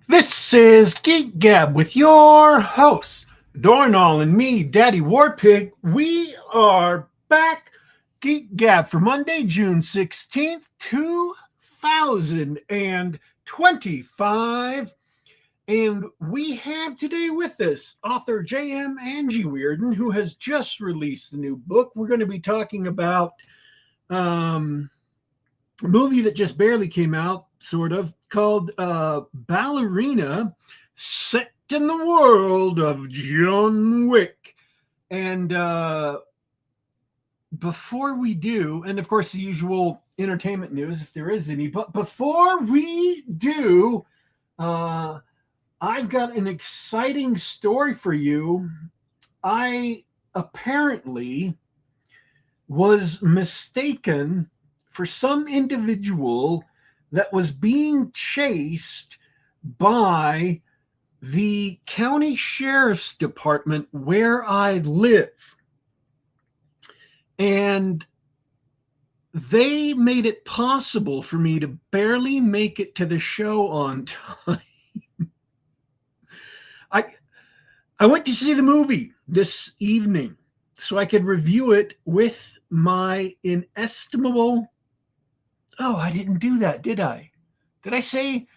This is Geek Gab with your hosts, Dornall and me, Daddy Warpig. We are back. Geek Gab for Monday, June 16th, 2025. And we have today with us author J.M. Anjewierden, who has just released a new book. We're going to be talking about a movie that just barely came out, sort of, called Ballerina, set in the world of John Wick. And before we do, and of course the usual entertainment news, if there is any, but before we do, I've got an exciting story for you. I apparently was mistaken for some individual that was being chased by the county sheriff's department where I live. And they made it possible for me to barely make it to the show on time. I went to see the movie this evening so I could review it with my inestimable... Oh, I didn't do that, did I? Did I say,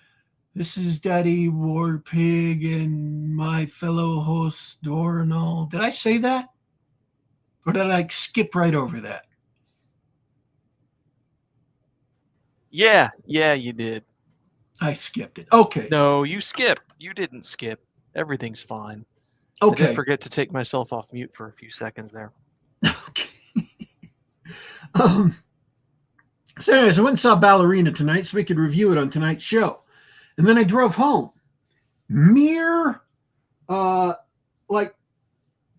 this is Daddy Warpig and my fellow host Dornall? Did I say that? Or did I skip right over that? Yeah, you did. I skipped it. Okay. No, you skipped. You didn't skip. Everything's fine. Okay. I did forget to take myself off mute for a few seconds there. Okay. So anyways, I went and saw Ballerina tonight so we could review it on tonight's show. And then I drove home. Mere, like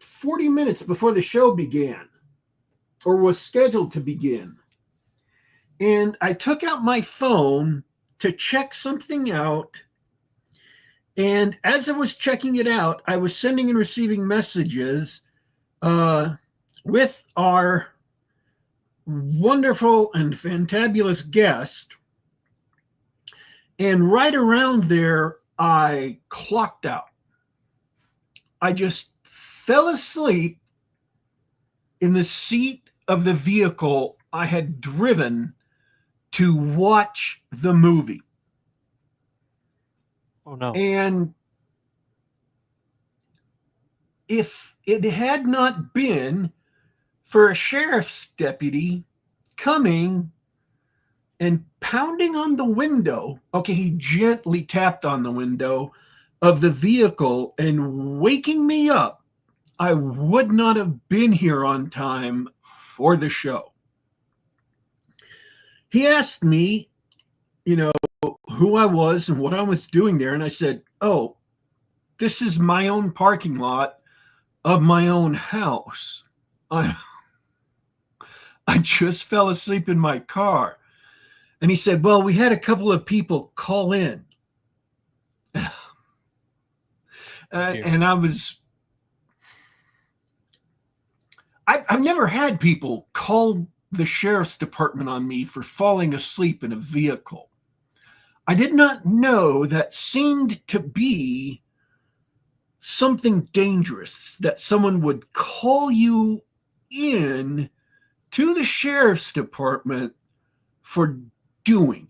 40 minutes before the show began, or was scheduled to begin. And I took out my phone to check something out. And as I was checking it out, I was sending and receiving messages with our wonderful and fantabulous guest. And right around there, I clocked out. I just fell asleep in the seat of the vehicle I had driven to watch the movie. Oh, no. And if it had not been for a sheriff's deputy coming and pounding on the window, okay, he gently tapped on the window of the vehicle and waking me up, I would not have been here on time for the show. He asked me, who I was and what I was doing there. And I said, oh, this is my own parking lot of my own house. I just fell asleep in my car. And he said, well, we had a couple of people call in. And I've never had people call the sheriff's department on me for falling asleep in a vehicle. I did not know that seemed to be something dangerous, that someone would call you in to the sheriff's department for doing.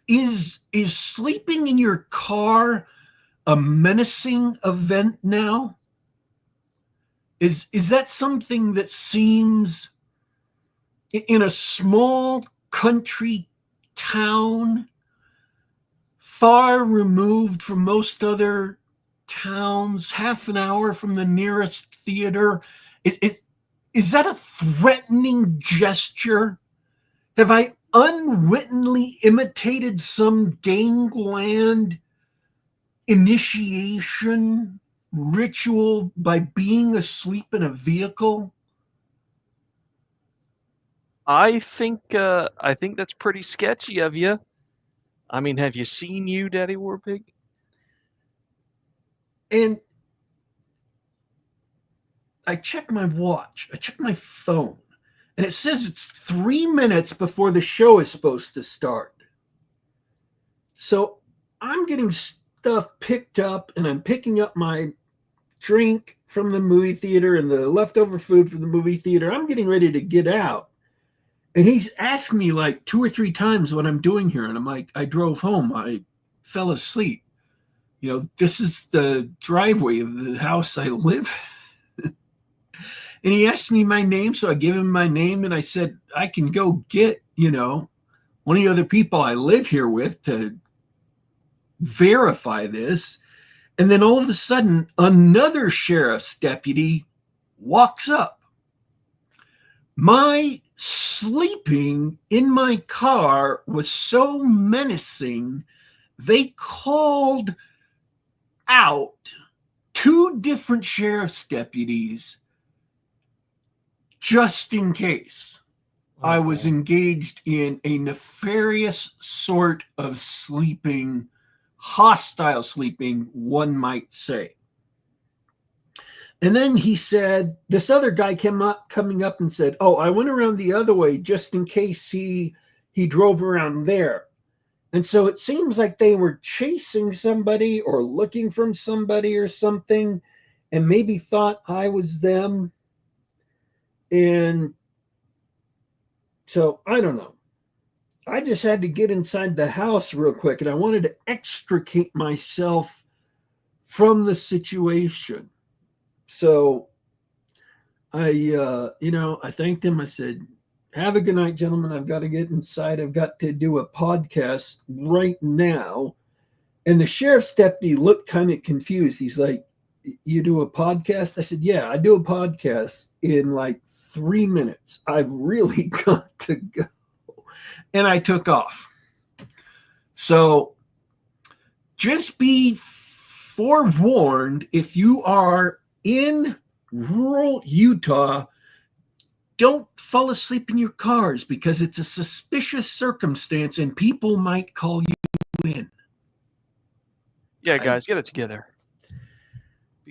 Is sleeping in your car a menacing event now? Is that something that seems, in a small country town, far removed from most other towns, half an hour from the nearest theater, is that a threatening gesture? Have I unwittingly imitated some gangland initiation ritual by being asleep in a vehicle? I think that's pretty sketchy of you. I mean, have you seen you, Daddy Warpig? And I checked my watch. I checked my phone. And it says it's 3 minutes before the show is supposed to start. So I'm getting stuff picked up, and I'm picking up my drink from the movie theater and the leftover food from the movie theater. I'm getting ready to get out. And he's asked me like 2 or 3 times what I'm doing here. And I'm like, I drove home. I fell asleep. This is the driveway of the house I live. And he asked me my name. So I give him my name and I said, I can go get, one of the other people I live here with to verify this. And then all of a sudden, another sheriff's deputy walks up. My sleeping in my car was so menacing, they called out 2 different sheriff's deputies just in case I was engaged in a nefarious sort of sleeping, hostile sleeping, one might say. And then he said, this other guy coming up and said, oh, I went around the other way just in case he drove around there. And so it seems like they were chasing somebody or looking for somebody or something, and maybe thought I was them. And so I don't know. I just had to get inside the house real quick, and I wanted to extricate myself from the situation. So I thanked him. I said, have a good night, gentlemen. I've got to get inside. I've got to do a podcast right now. And the sheriff's deputy looked kind of confused. He's like, you do a podcast? I said, yeah, I do a podcast in like 3 minutes. I've really got to go. And I took off. So just be forewarned, if you are in rural Utah, don't fall asleep in your cars because it's a suspicious circumstance and people might call you in. Yeah, guys, get it together.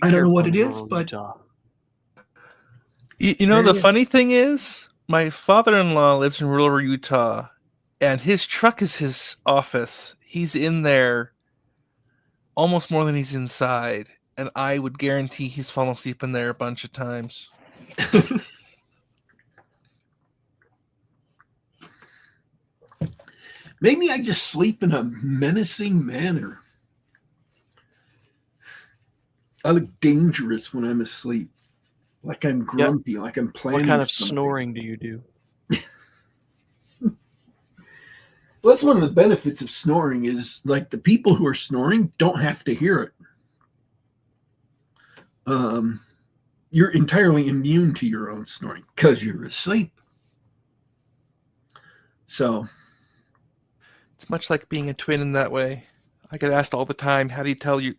I don't know what it is, but the funny thing is, my father-in-law lives in rural Utah, and his truck is his office. He's in there almost more than he's inside, and I would guarantee he's fallen asleep in there a bunch of times. Maybe I just sleep in a menacing manner. I look dangerous when I'm asleep. Like I'm grumpy, like I'm planning What kind of something. snoring do you do? Well, that's one of the benefits of snoring is like the people who are snoring don't have to hear it. You're entirely immune to your own snoring because you're asleep. So it's much like being a twin in that way. I get asked all the time, how do you tell you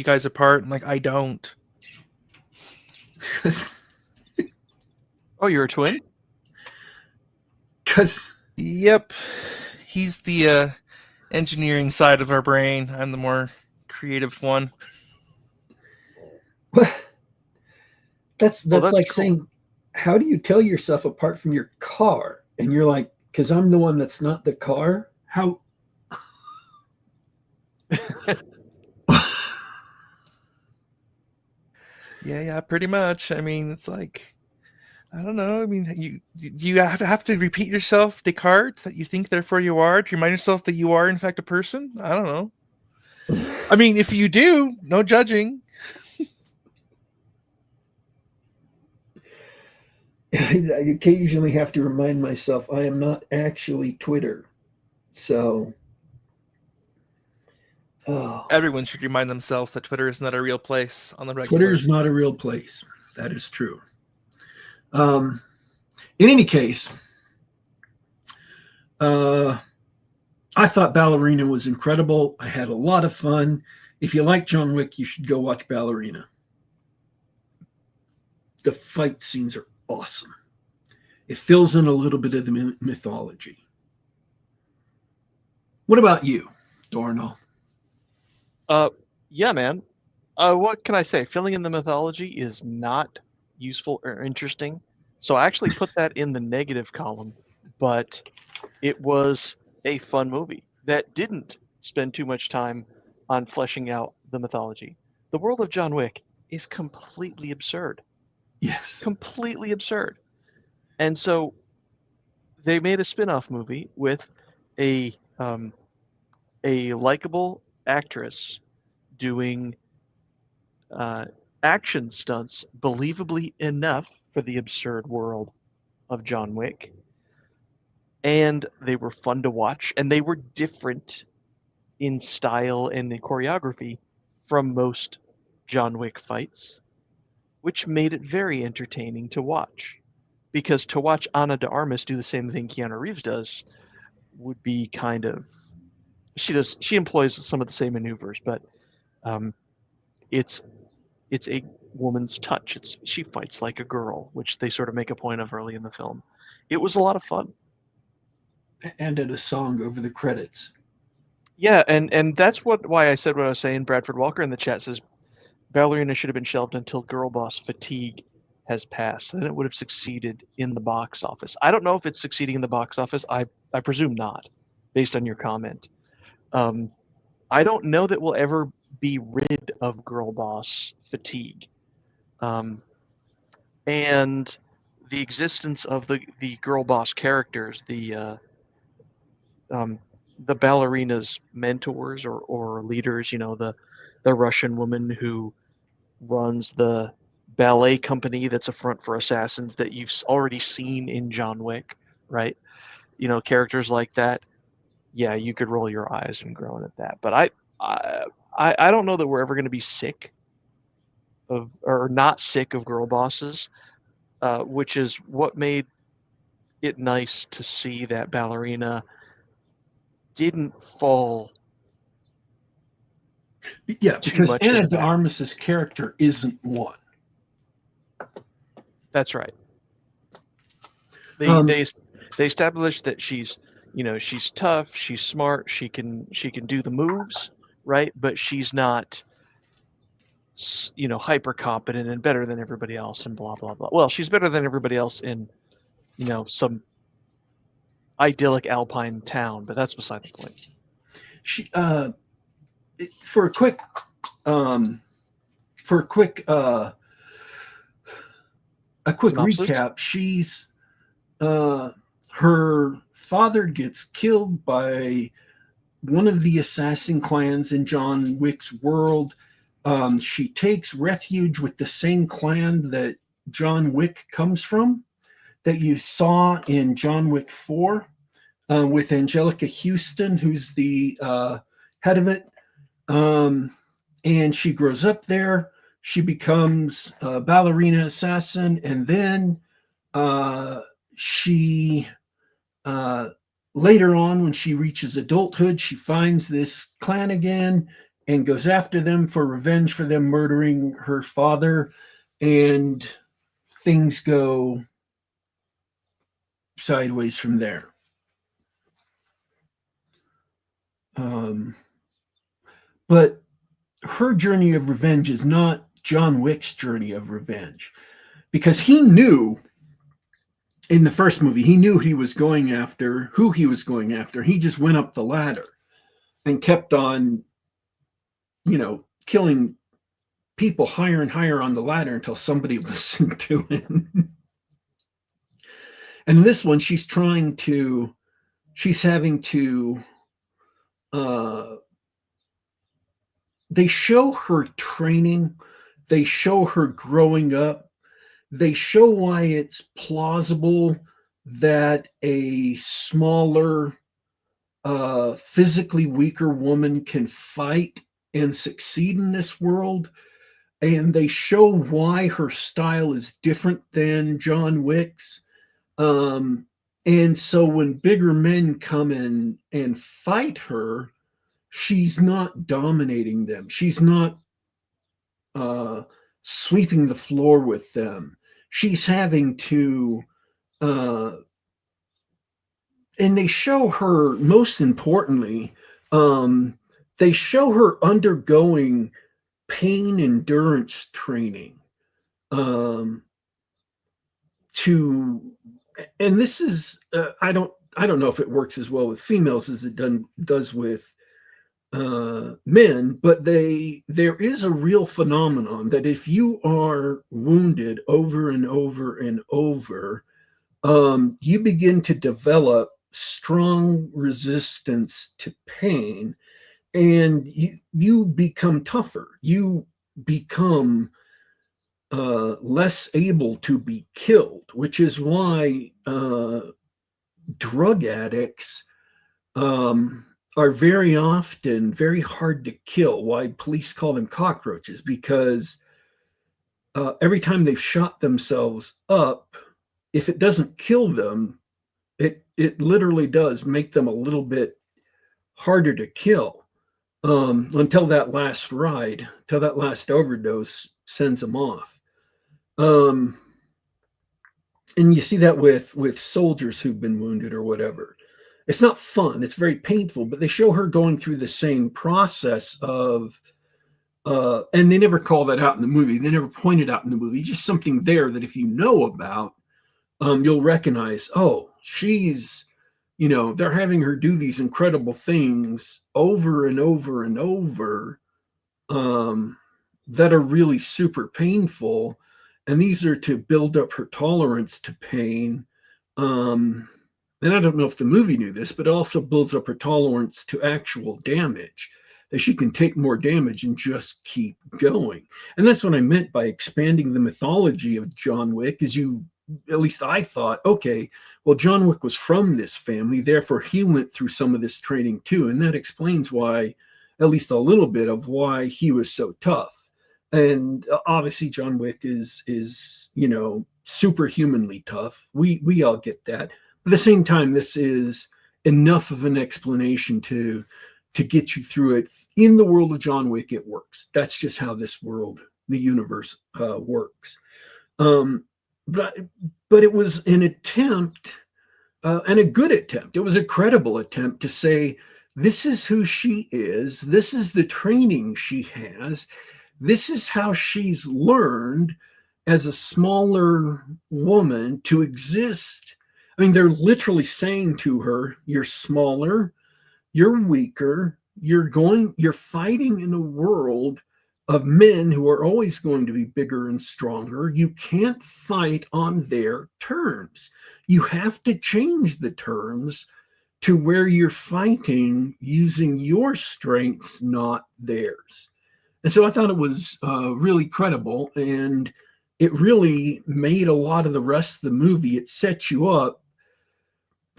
guys apart? I'm like, I don't. Oh, you're a twin? Yep. He's the engineering side of our brain. I'm the more creative one. That's like cool. saying, how do you tell yourself apart from your car? And you're like, because I'm the one that's not the car? How? Yeah, pretty much. I mean, it's like, I don't know. I mean, you have to repeat yourself, Descartes, that you think therefore you are, to remind yourself that you are in fact a person. I don't know. I mean, if you do, no judging. I occasionally have to remind myself I am not actually Twitter. So everyone should remind themselves that Twitter is not a real place on the regular. Twitter is not a real place. That is true. In any case, I thought Ballerina was incredible. I had a lot of fun. If you like John Wick, you should go watch Ballerina. The fight scenes are awesome. It fills in a little bit of the mythology. What about you, Dornall? Yeah, man. What can I say? Filling in the mythology is not useful or interesting. So I actually put that in the negative column, but it was a fun movie that didn't spend too much time on fleshing out the mythology. The world of John Wick is completely absurd. Yes. Completely absurd. And so they made a spin-off movie with a likable actress doing action stunts believably enough for the absurd world of John Wick. And they were fun to watch, and they were different in style and in choreography from most John Wick fights, which made it very entertaining to watch. Because to watch Ana de Armas do the same thing Keanu Reeves does would be kind of she employs some of the same maneuvers, but um, it's a woman's touch. She fights like a girl, which they sort of make a point of early in the film. It was a lot of fun. And at a song over the credits. Yeah, and that's why I said what I was saying. Bradford Walker in the chat says Ballerina should have been shelved until Girl Boss fatigue has passed. Then it would have succeeded in the box office. I don't know if it's succeeding in the box office. I presume not, based on your comment. I don't know that we'll ever be rid of Girl Boss fatigue. And the existence of the Girl Boss characters, the ballerina's mentors or leaders, the Russian woman who runs the ballet company that's a front for assassins that you've already seen in John Wick, right? Characters like that. Yeah, you could roll your eyes and groan at that. But I don't know that we're ever going to be sick of or not sick of girl bosses, which is what made it nice to see that Ballerina didn't fall. Yeah, because much Ana into de that. Armas's character isn't one. That's right. They established that she's tough, she's smart, she can do the moves, right? But she's not hyper competent and better than everybody else and blah blah blah. Well, she's better than everybody else in some idyllic alpine town, but that's beside the point. She for a quick Synopsis? recap, she's her father gets killed by one of the assassin clans in John Wick's world. She takes refuge with the same clan that John Wick comes from, that you saw in John Wick 4, with Angelica Houston, who's the head of it. And she grows up there. She becomes a ballerina assassin, and then she later on, when she reaches adulthood, she finds this clan again and goes after them for revenge for them murdering her father, and things go sideways from there. But her journey of revenge is not John Wick's journey of revenge, because he knew in the first movie, he knew he was going after who he was going after. He just went up the ladder and kept on, killing people higher and higher on the ladder until somebody listened to him. And this one, she's having to, they show her training, they show her growing up, they show why it's plausible that a smaller, physically weaker woman can fight and succeed in this world. And they show why her style is different than John Wick's. And so when bigger men come in and fight her, she's not dominating them. She's not sweeping the floor with them. She's having to, and they show her, most importantly, they show her undergoing pain endurance training and this is I don't know if it works as well with females as it does with men, but there is a real phenomenon that if you are wounded over and over and over, you begin to develop strong resistance to pain, and you become tougher. You become less able to be killed, which is why drug addicts are very often very hard to kill. Why police call them cockroaches, because every time they've shot themselves up, if it doesn't kill them, it literally does make them a little bit harder to kill, until that last ride, till that last overdose sends them off. And you see that with soldiers who've been wounded or whatever. It's not fun. It's very painful, but they show her going through the same process of, and they never call that out in the movie. They never point it out in the movie. Just something there that if you know about, you'll recognize, oh, she's, they're having her do these incredible things over and over and over, that are really super painful. And these are to build up her tolerance to pain. And I don't know if the movie knew this, but it also builds up her tolerance to actual damage, that she can take more damage and just keep going. And that's what I meant by expanding the mythology of John Wick, is at least I thought, okay, well, John Wick was from this family, therefore he went through some of this training too. And that explains why, at least a little bit of why he was so tough. And obviously John Wick is superhumanly tough. We all get that. At the same time, this is enough of an explanation to get you through it. In the world of John Wick, it works. That's just how this world, the universe, works. But it was an attempt, and a good attempt. It was a credible attempt to say, this is who she is. This is the training she has. This is how she's learned as a smaller woman to exist. I mean, they're literally saying to her, you're smaller, you're weaker, you're fighting in a world of men who are always going to be bigger and stronger. You can't fight on their terms. You have to change the terms to where you're fighting using your strengths, not theirs. And so I thought it was really credible, and it really made a lot of the rest of the movie. It set you up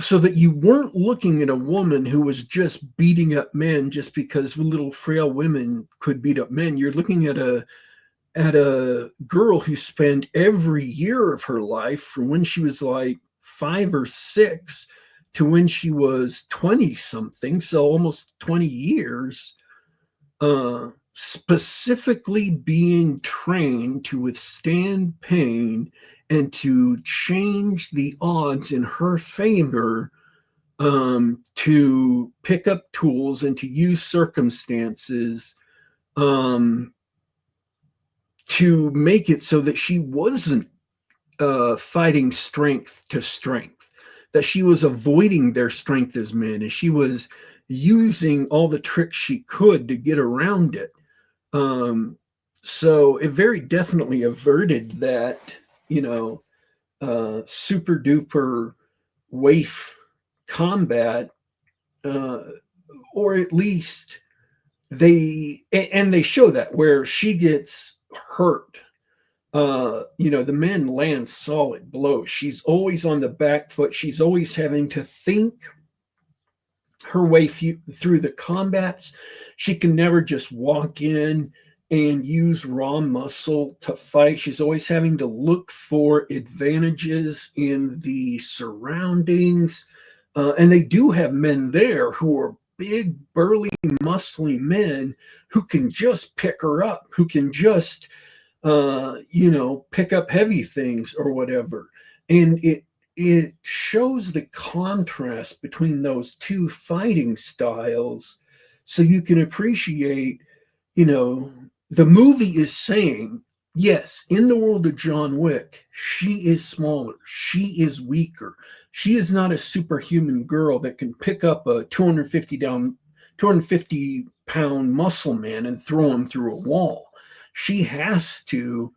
so that you weren't looking at a woman who was just beating up men just because little frail women could beat up men. You're looking at a girl who spent every year of her life, from when she was like 5 or 6 to when she was 20 something, so almost 20 years, specifically being trained to withstand pain and to change the odds in her favor, to pick up tools and to use circumstances, to make it so that she wasn't fighting strength to strength, that she was avoiding their strength as men, and she was using all the tricks she could to get around it. So it very definitely averted that, super duper waif combat, or at least they show that where she gets hurt. The men land solid blows. She's always on the back foot. She's always having to think her way through the combats. She can never just walk in and use raw muscle to fight. She's always having to look for advantages in the surroundings. And they do have men there who are big, burly, muscly men who can just pick her up, who can just, pick up heavy things or whatever. And it shows the contrast between those two fighting styles, so you can appreciate, the movie is saying, yes, in the world of John Wick, she is smaller, she is weaker, she is not a superhuman girl that can pick up a 250 250-pound muscle man and throw him through a wall. She has to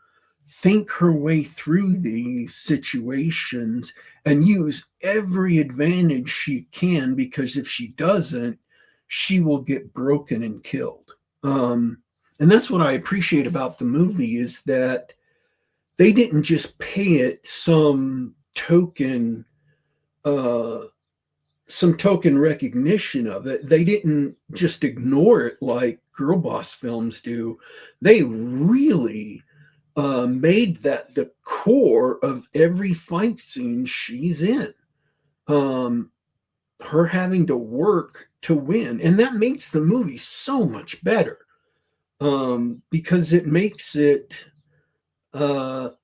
think her way through these situations and use every advantage she can, because if she doesn't, she will get broken and killed. And that's what I appreciate about the movie, is that they didn't just pay it some token recognition of it. They didn't just ignore it like girl boss films do. They really made that the core of every fight scene she's in. Her having to work to win, and that makes the movie so much better, because it makes it, like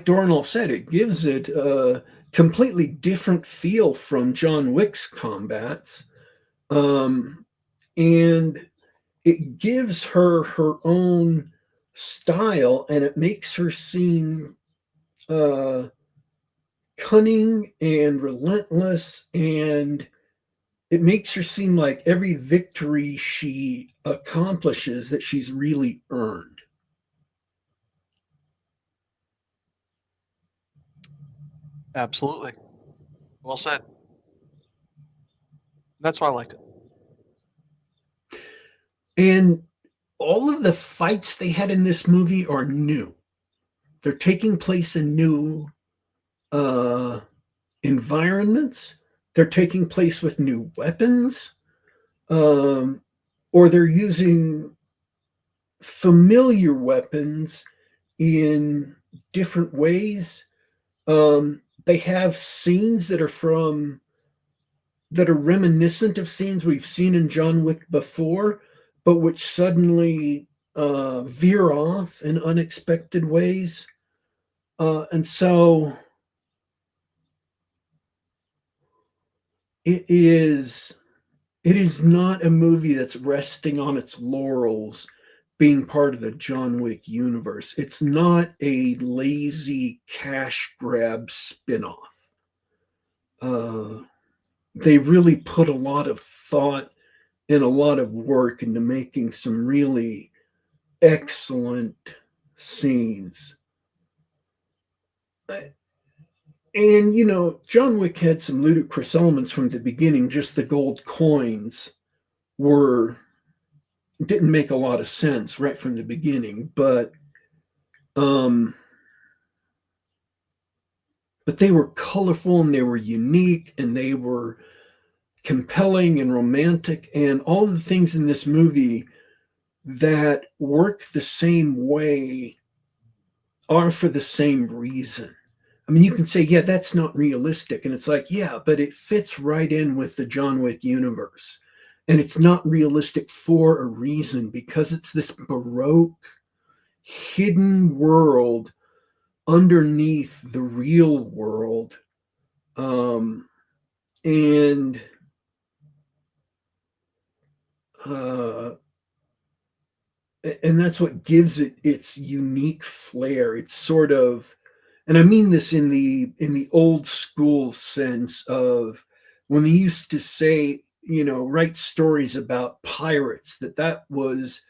Dornall said, it gives it a completely different feel from John Wick's combats, and it gives her her own style, and it makes her seem cunning and relentless, and it makes her seem like every victory she accomplishes that she's really earned. Absolutely. Well said. That's why I liked it. And all of the fights they had in this movie are new. They're taking place in new environments. They're taking place with new weapons, or they're using familiar weapons in different ways. They have scenes that are reminiscent of scenes we've seen in John Wick before, but which suddenly veer off in unexpected ways. And so it is not a movie that's resting on its laurels being part of the John Wick universe. It's not a lazy cash grab spinoff. They really put a lot of thought and a lot of work into making some really excellent scenes. And, you know, John Wick had some ludicrous elements from the beginning. Just the gold coins didn't make a lot of sense right from the beginning, but they were colorful and they were unique and they were compelling and romantic, and all the things in this movie that work the same way are for the same reason. I mean, you can say, yeah, that's not realistic. And it's like, yeah, but it fits right in with the John Wick universe. And it's not realistic for a reason, because it's this baroque, hidden world underneath the real world. And that's what gives it its unique flair. It's sort of, and I mean this in the old school sense of when they used to say, you know, write stories about pirates, that was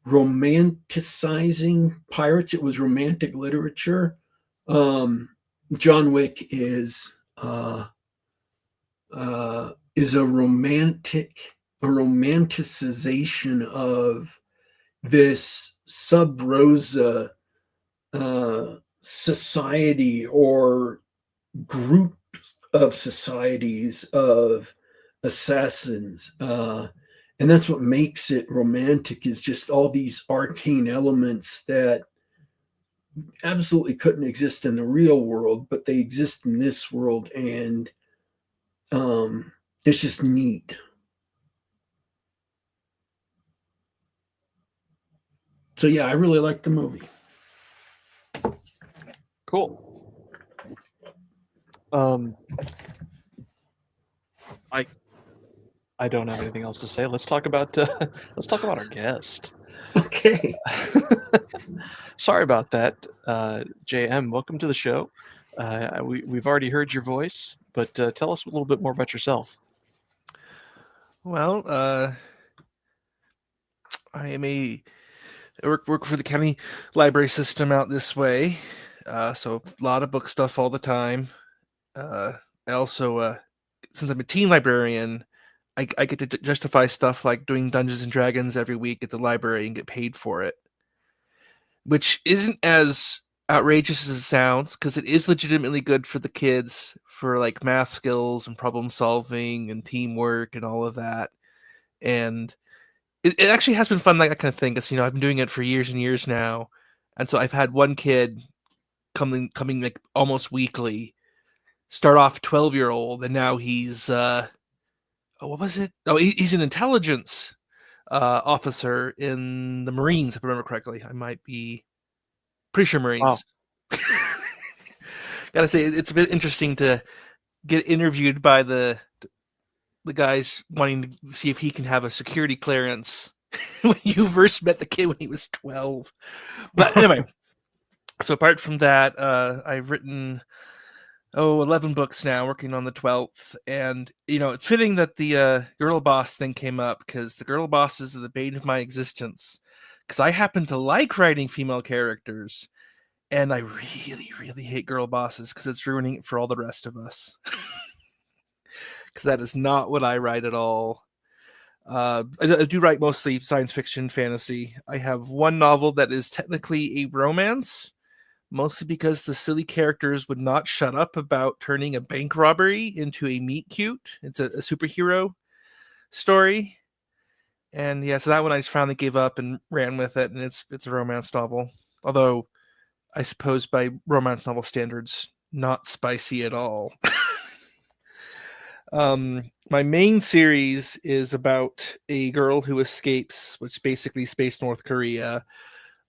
romanticizing pirates. It was romantic literature. John Wick is a romanticization of this sub rosa society, or group of societies of assassins, and that's what makes it romantic, is just all these arcane elements that absolutely couldn't exist in the real world, but they exist in this world, and it's just neat. So yeah, I really like the movie. Cool. I don't have anything else to say. Let's talk about our guest. Okay. Sorry about that, JM. Welcome to the show. We've already heard your voice, but tell us a little bit more about yourself. Well, I work for the county library system out this way, so a lot of book stuff all the time. I also, since I'm a teen librarian, I get to justify stuff like doing Dungeons and Dragons every week at the library and get paid for it, which isn't as outrageous as it sounds because it is legitimately good for the kids for like math skills and problem solving and teamwork and all of that. And it actually has been fun, like that kind of thing, because I've been doing it for years and years now, and so I've had one kid coming like almost weekly, start off 12-year-old, and now he's what was it? Oh, he's an intelligence officer in the Marines, if I remember correctly. I might be pretty sure Wow. Marines. Gotta say, it's a bit interesting to get interviewed by the guys wanting to see if he can have a security clearance when you first met the kid when he was 12. But anyway, so apart from that, I've written 11 books now, working on the 12th. And it's fitting that the girl boss thing came up, because the girl bosses are the bane of my existence, because I happen to like writing female characters, and I really, really hate girl bosses because it's ruining it for all the rest of us. Because that is not what I write at all. I do write mostly science fiction, fantasy. I have one novel that is technically a romance, mostly because the silly characters would not shut up about turning a bank robbery into a meet cute. It's a superhero story. And yeah, so that one I just finally gave up and ran with it, and it's a romance novel. Although, I suppose by romance novel standards, not spicy at all. My main series is about a girl who escapes, which basically space North Korea,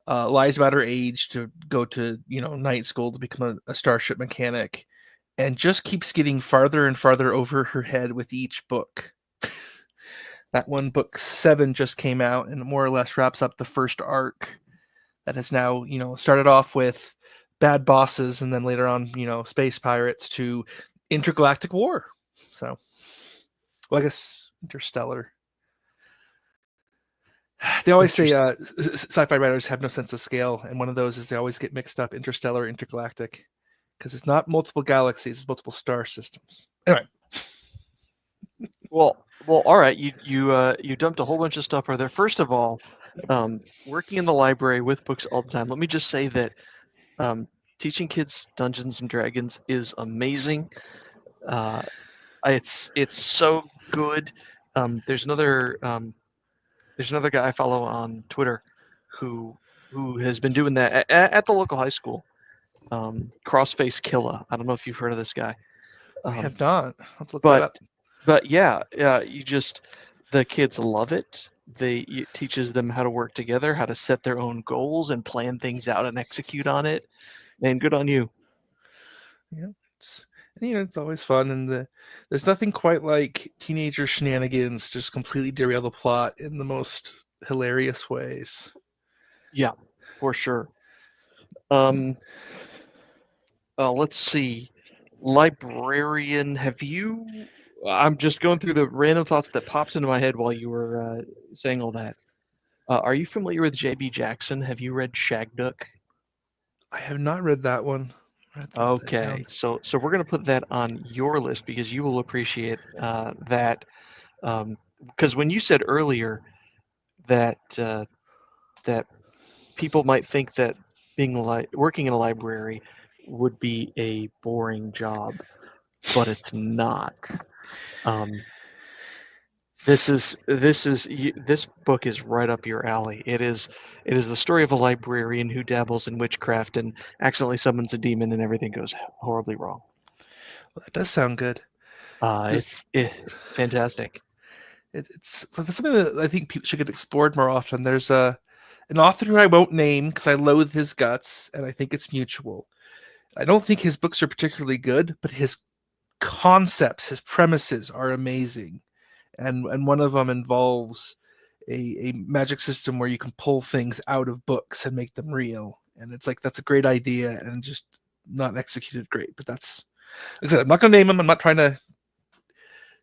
lies about her age to go to night school to become a starship mechanic, and just keeps getting farther and farther over her head with each book. That one, book 7, just came out and more or less wraps up the first arc that has now started off with bad bosses, and then later on space pirates to intergalactic war. So, well, I guess interstellar. They always say sci-fi writers have no sense of scale, and one of those is they always get mixed up, interstellar, intergalactic, because it's not multiple galaxies; it's multiple star systems. Anyway, Well, all right. You dumped a whole bunch of stuff right there. First of all, working in the library with books all the time. Let me just say that teaching kids Dungeons and Dragons is amazing. It's so good. There's another guy I follow on Twitter who has been doing that at the local high school. Crossface Killa. I don't know if you've heard of this guy. I have not. Let's look that up. But yeah, the kids love it. It teaches them how to work together, how to set their own goals and plan things out and execute on it. And good on you. Yeah, it's always fun, and there's nothing quite like teenager shenanigans just completely derail the plot in the most hilarious ways. Yeah, for sure. Let's see. Librarian, I'm just going through the random thoughts that pops into my head while you were saying all that. Are you familiar with J.B. Jackson? Have you read Shagduck? I have not read that one. Okay, so we're gonna put that on your list because you will appreciate that. Because when you said earlier that that people might think that working in a library would be a boring job, but it's not. This book is right up your alley. It is the story of a librarian who dabbles in witchcraft and accidentally summons a demon, and everything goes horribly wrong. Well, that does sound good. It's fantastic. It's something that I think people should get explored more often. There's an author who I won't name because I loathe his guts, and I think it's mutual. I don't think his books are particularly good, but his concepts, his premises are amazing. And one of them involves a magic system where you can pull things out of books and make them real. And it's like, that's a great idea and just not executed great. But that's, like I said, I'm not going to name him. I'm not trying to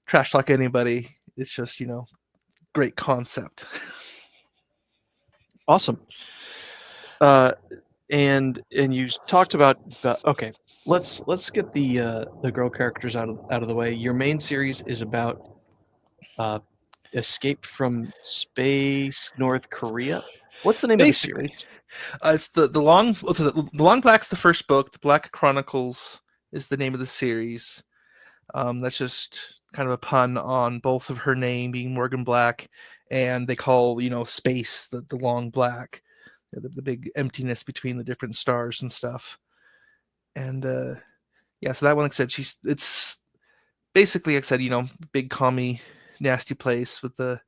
trash talk anybody. It's just, great concept. Awesome. And you talked about okay. Let's get the girl characters out of the way. Your main series is about escape from space, North Korea. What's the name Basically, of the series? it's the long. So the Long Black's the first book. The Black Chronicles is the name of the series. That's just kind of a pun on both of her name being Morgan Black, and they call space the Long Black, the big emptiness between the different stars and stuff. And yeah, so that one, like I said, it's basically, like I said, big commie nasty place with the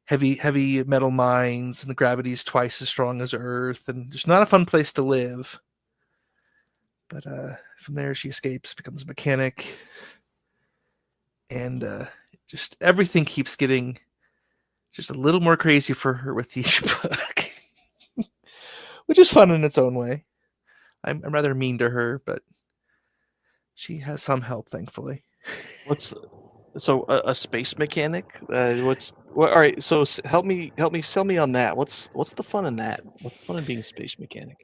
heavy metal mines, and the gravity is twice as strong as Earth, and just not a fun place to live. But from there, she escapes, becomes a mechanic, and just everything keeps getting just a little more crazy for her with each book, which is fun in its own way. I'm rather mean to her, but she has some help, thankfully. What's so a space mechanic? All right? So help me sell me on that. What's the fun in that? What's the fun in being a space mechanic?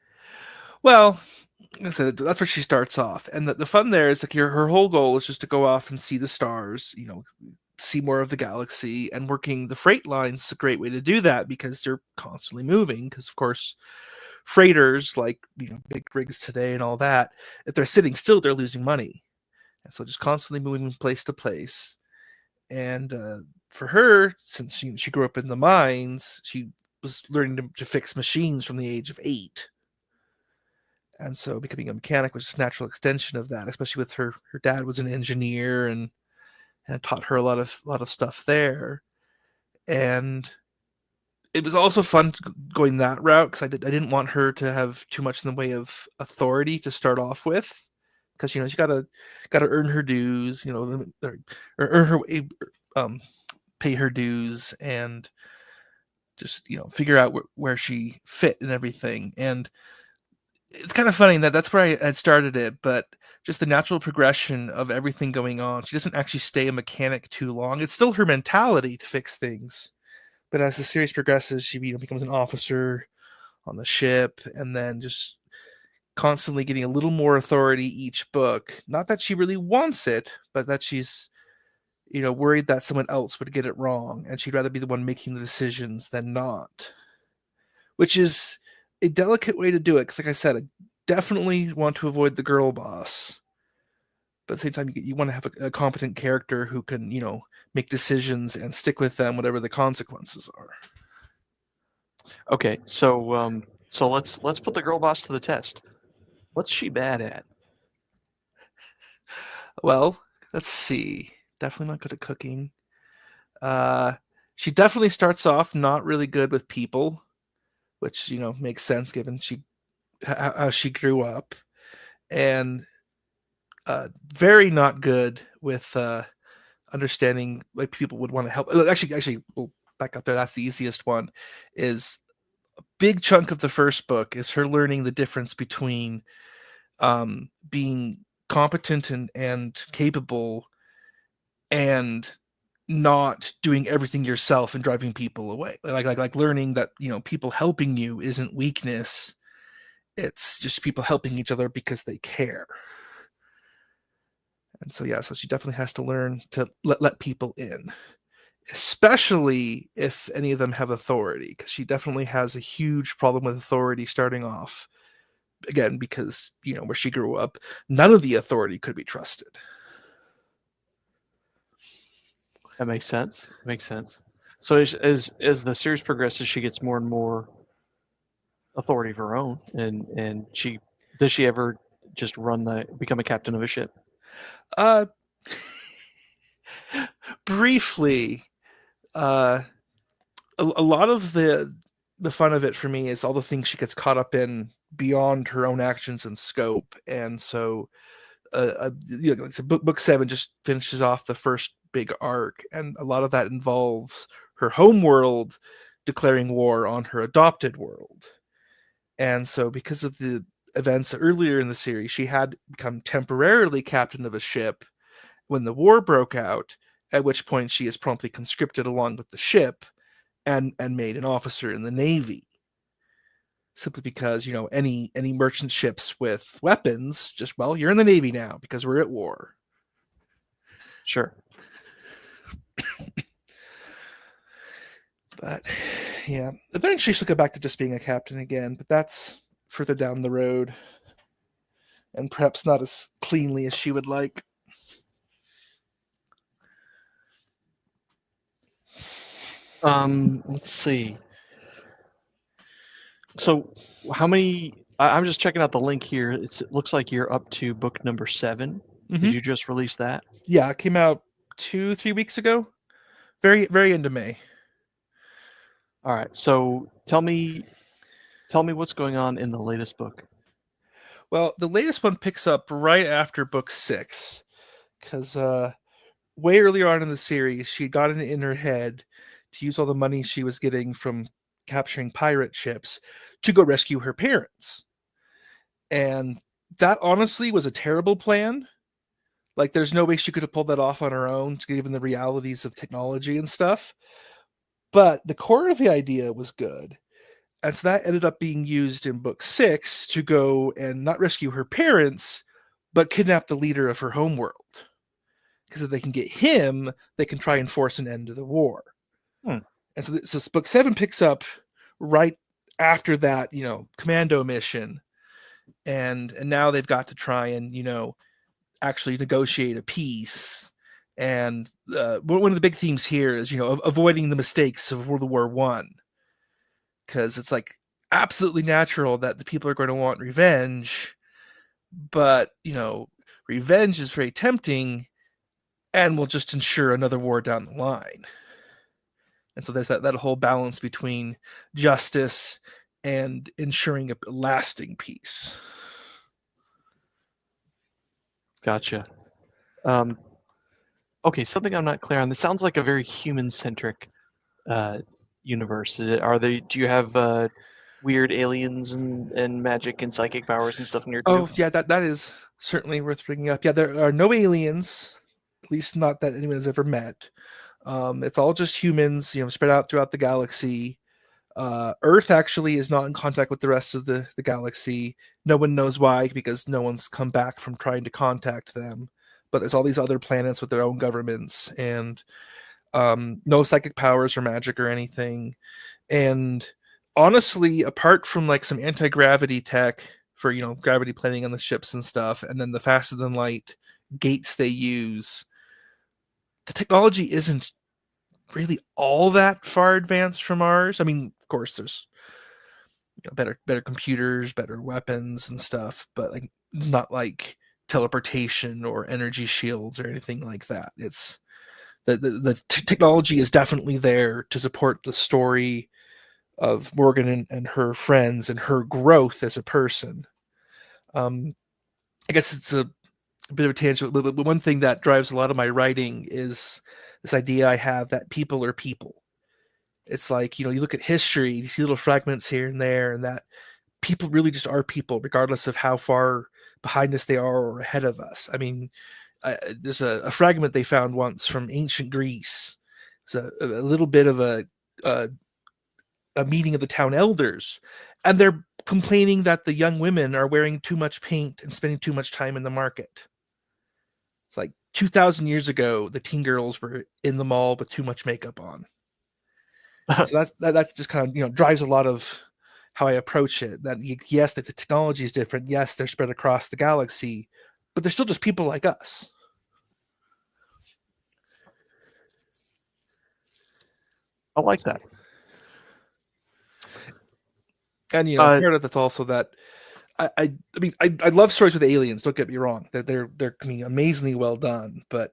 Well, like I said, that's where she starts off, and the fun there is like her whole goal is just to go off and see the stars, see more of the galaxy, and working the freight lines is a great way to do that because they're constantly moving. Because of course, freighters like big rigs today and all that, if they're sitting still, they're losing money, and so just constantly moving from place to place. And for her, since she grew up in the mines, she was learning to fix machines from the age of 8. And so becoming a mechanic was just a natural extension of that, especially with her dad was an engineer and taught her a lot of stuff there. And it was also fun going that route because I didn't want her to have too much in the way of authority to start off with, because she gotta earn her dues, or earn her pay her dues, and just figure out where she fit and everything. And it's kind of funny that's where I had started it, but just the natural progression of everything going on. She doesn't actually stay a mechanic too long. It's still her mentality to fix things, but as the series progresses, she becomes an officer on the ship, and then just constantly getting a little more authority each book. Not that she really wants it, but that she's worried that someone else would get it wrong, and she'd rather be the one making the decisions than not. Which is a delicate way to do it, because like I said, I definitely want to avoid the girl boss, but at the same time you want to have a competent character who can make decisions and stick with them whatever the consequences are. Okay, so let's put the girl boss to the test. What's she bad at? Well, let's see. Definitely not good at cooking. She definitely starts off not really good with people, which makes sense given how she grew up, and very not good with understanding like people would want to help. Actually, we'll back up there. That's the easiest one. Is a big chunk of the first book is her learning the difference between being competent and capable, and not doing everything yourself and driving people away. Like learning that people helping you isn't weakness. It's just people helping each other because they care. And so so she definitely has to learn to let people in, especially if any of them have authority, because she definitely has a huge problem with authority starting off. Again, because where she grew up, none of the authority could be trusted. That makes sense. So as the series progresses, she gets more and more authority of her own, and does she ever just become a captain of a ship? Uh, briefly, a lot of the fun of it for me is all the things she gets caught up in beyond her own actions and scope. And so book 7 just finishes off the first big arc, and a lot of that involves her home world declaring war on her adopted world. And so because of the events earlier in the series, she had become temporarily captain of a ship when the war broke out, at which point she is promptly conscripted along with the ship and made an officer in the Navy. Simply because, any merchant ships with weapons, just, well, you're in the Navy now because we're at war. Sure. But yeah, eventually she'll go back to just being a captain again, but that's further down the road and perhaps not as cleanly as she would like. Let's see. So how many, I'm just checking out the link here. It looks like you're up to book number 7. Mhm. Did you just release that? Yeah, it came out 2-3 weeks ago. Very, very end of May. All right. So tell me what's going on in the latest book. Well, the latest one picks up right after book 6, because way earlier on in the series, she got it in her head to use all the money she was getting from capturing pirate ships to go rescue her parents. And that honestly was a terrible plan. Like, there's no way she could have pulled that off on her own, given the realities of technology and stuff. But the core of the idea was good. And so that ended up being used in book 6 to go and not rescue her parents, but kidnap the leader of her homeworld. Because if they can get him, they can try and force an end to the war. And so book 7 picks up right after that, commando mission. And now they've got to try and, actually negotiate a peace. And one of the big themes here is, avoiding the mistakes of World War I. Because it's like absolutely natural that the people are going to want revenge. But, revenge is very tempting and will just ensure another war down the line. And so there's that whole balance between justice and ensuring a lasting peace. Gotcha. Okay, something I'm not clear on. This sounds like a very human-centric universe. Do you have weird aliens and magic and psychic powers and stuff in your group? Oh, yeah, that is certainly worth bringing up. Yeah, there are no aliens, at least not that anyone has ever met. It's all just humans, spread out throughout the galaxy. Earth actually is not in contact with the rest of the galaxy. No one knows why, because no one's come back from trying to contact them. But there's all these other planets with their own governments, and no psychic powers or magic or anything. And honestly, apart from like some anti-gravity tech for gravity plating on the ships and stuff, and then the faster than light gates they use, the technology isn't really all that far advanced from ours. I mean, of course, there's better computers, better weapons and stuff, but like it's not like teleportation or energy shields or anything like that. It's the technology is definitely there to support the story of Morgan and her friends and her growth as a person. I guess it's a bit of a tangent, but one thing that drives a lot of my writing is this idea I have that people are people. It's like, you look at history, you see little fragments here and there, and that people really just are people, regardless of how far behind us they are or ahead of us. I mean, there's a fragment they found once from ancient Greece. It's a little bit of a meeting of the town elders, and they're complaining that the young women are wearing too much paint and spending too much time in the market. It's like 2,000 years ago, the teen girls were in the mall with too much makeup on. So that's just kind of drives a lot of how I approach it. That yes, that the technology is different. Yes, they're spread across the galaxy, but they're still just people like us. I like that. And part of that's also that I mean I love stories with aliens. Don't get me wrong; they're amazingly well done. But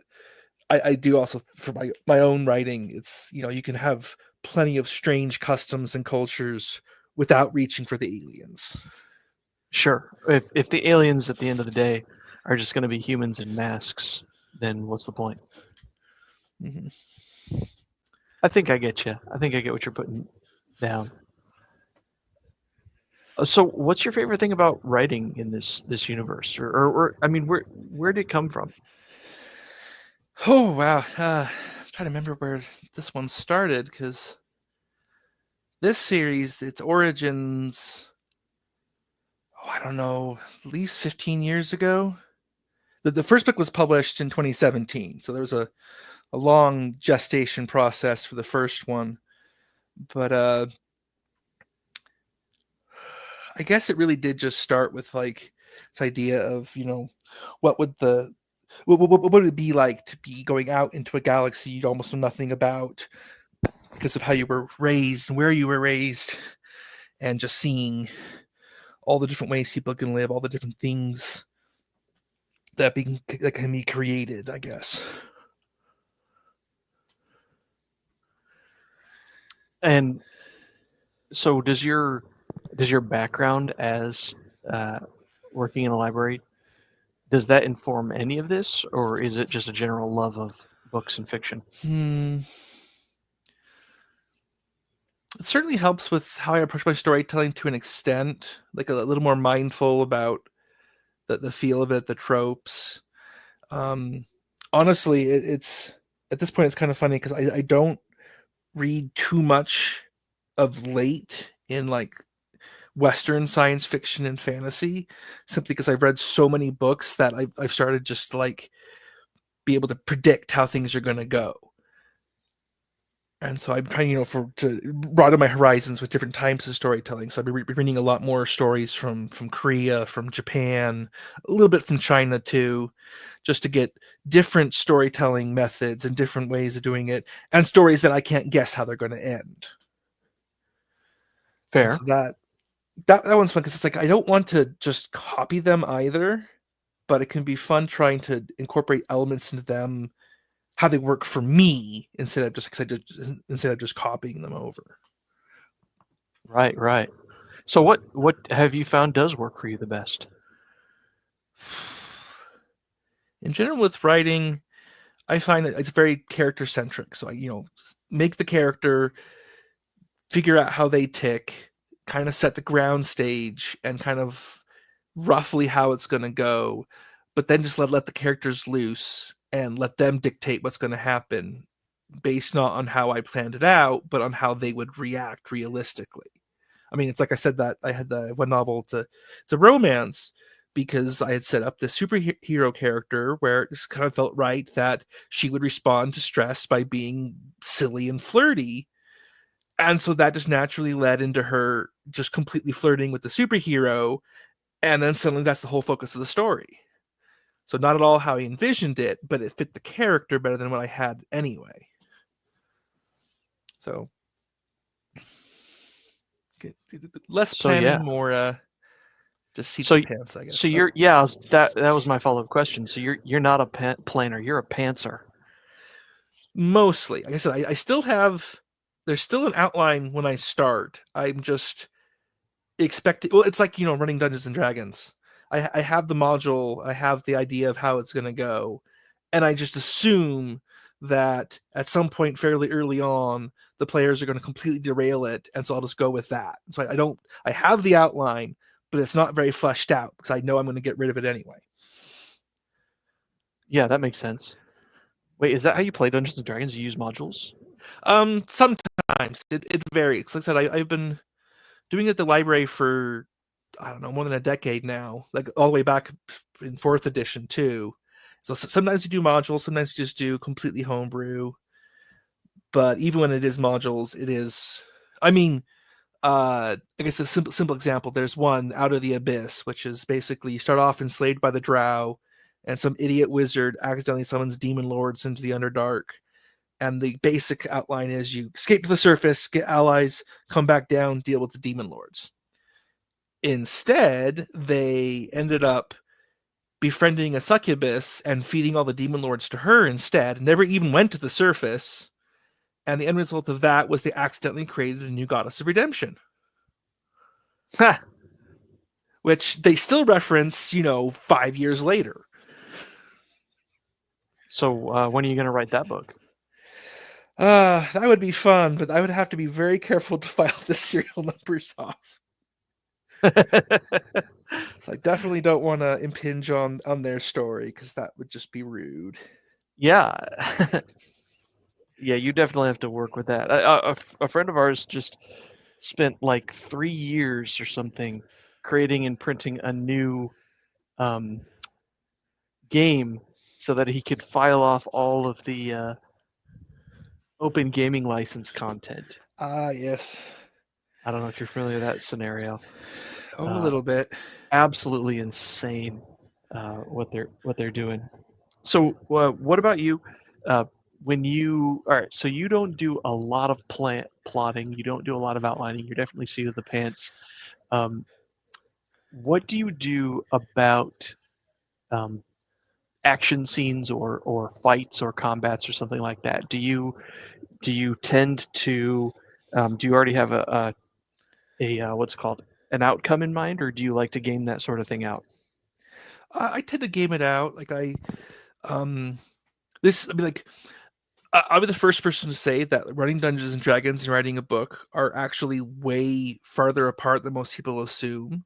I do also, for my own writing, it's you can have plenty of strange customs and cultures without reaching for the aliens. Sure. If the aliens at the end of the day are just going to be humans in masks, then what's the point? Mm-hmm. I think I get you. I think I get what you're putting down. So, what's your favorite thing about writing in this universe, or I mean, where did it come from? Oh wow! trying to remember where this one started, because this series, its origins, I don't know, at least 15 years ago. The first book was published in 2017, so there was a long gestation process for the first one. But I guess it really did just start with like this idea of, what would it be like to be going out into a galaxy you almost know nothing about because of how you were raised and where you were raised, and just seeing all the different ways people can live, all the different things that can be created, I guess. And so does your background as working in a library, does that inform any of this, or is it just a general love of books and fiction? It certainly helps with how I approach my storytelling to an extent, like a little more mindful about the feel of it, the tropes. Honestly, it's at this point it's kind of funny because I don't read too much of late in like Western science fiction and fantasy, simply because I've read so many books that I've started just like be able to predict how things are going to go. And so I'm trying, to broaden my horizons with different types of storytelling. So I've been reading a lot more stories from Korea, from Japan, a little bit from China too, just to get different storytelling methods and different ways of doing it, and stories that I can't guess how they're going to end. Fair. And so that one's fun because it's like I don't want to just copy them either, but it can be fun trying to incorporate elements into them, how they work for me, instead of just copying them over. Right. So what have you found does work for you the best? In general, with writing, I find it's very character centric. So I, make the character, figure out how they tick, kind of set the ground stage, and kind of roughly how it's going to go, but then just let the characters loose and let them dictate what's going to happen, based not on how I planned it out, but on how they would react realistically. I mean, it's like I said that I had the one novel to romance because I had set up this superhero character where it just kind of felt right that she would respond to stress by being silly and flirty. And so that just naturally led into her just completely flirting with the superhero. And then suddenly that's the whole focus of the story. So not at all how I envisioned it, but it fit the character better than what I had anyway. So less planning, more just seat the pants, I guess. So you're that was my follow-up question. So you're not a planner, you're a pantser. Mostly. Like I said, I still have, there's still an outline when I start. I'm just expecting, well, it's like, running Dungeons and Dragons. I have the module, I have the idea of how it's going to go, and I just assume that at some point fairly early on, the players are going to completely derail it, and so I'll just go with that. So I have the outline, but it's not very fleshed out because I know I'm going to get rid of it anyway. Yeah, that makes sense. Wait, is that how you play Dungeons and Dragons? You use modules? Sometimes it varies. Like I said, I've been doing it at the library for, I don't know, more than a decade now, like all the way back in 4th edition too. So sometimes you do modules, sometimes you just do completely homebrew. But even when it is modules, it is, I mean, I guess a simple example, there's one, Out of the Abyss, which is basically you start off enslaved by the Drow, and some idiot wizard accidentally summons demon lords into the Underdark. And the basic outline is you escape to the surface, get allies, come back down, deal with the demon lords. Instead, they ended up befriending a succubus and feeding all the demon lords to her instead, never even went to the surface. And the end result of that was they accidentally created a new goddess of redemption. Ha! Which they still reference, 5 years later. So when are you going to write that book? That would be fun, but I would have to be very careful to file the serial numbers off. So I definitely don't want to impinge on their story because that would just be rude. Yeah. Yeah, you definitely have to work with that. A friend of ours just spent like 3 years or something creating and printing a new um, game so that he could file off all of the open gaming license content. Ah, yes. I don't know if you're familiar with that scenario. Oh, a little bit. Absolutely insane what they're doing. So what about you? When you all right, so you don't do a lot of plotting, you don't do a lot of outlining. You're definitely seat of the pants. Um, what do you do about um, action scenes or fights or combats or something like that? Do you tend to do you already have a what's it called an outcome in mind, or do you like to game that sort of thing out? I tend to game it out. Like this. I mean, like I'll be the first person to say that running Dungeons and Dragons and writing a book are actually way farther apart than most people assume.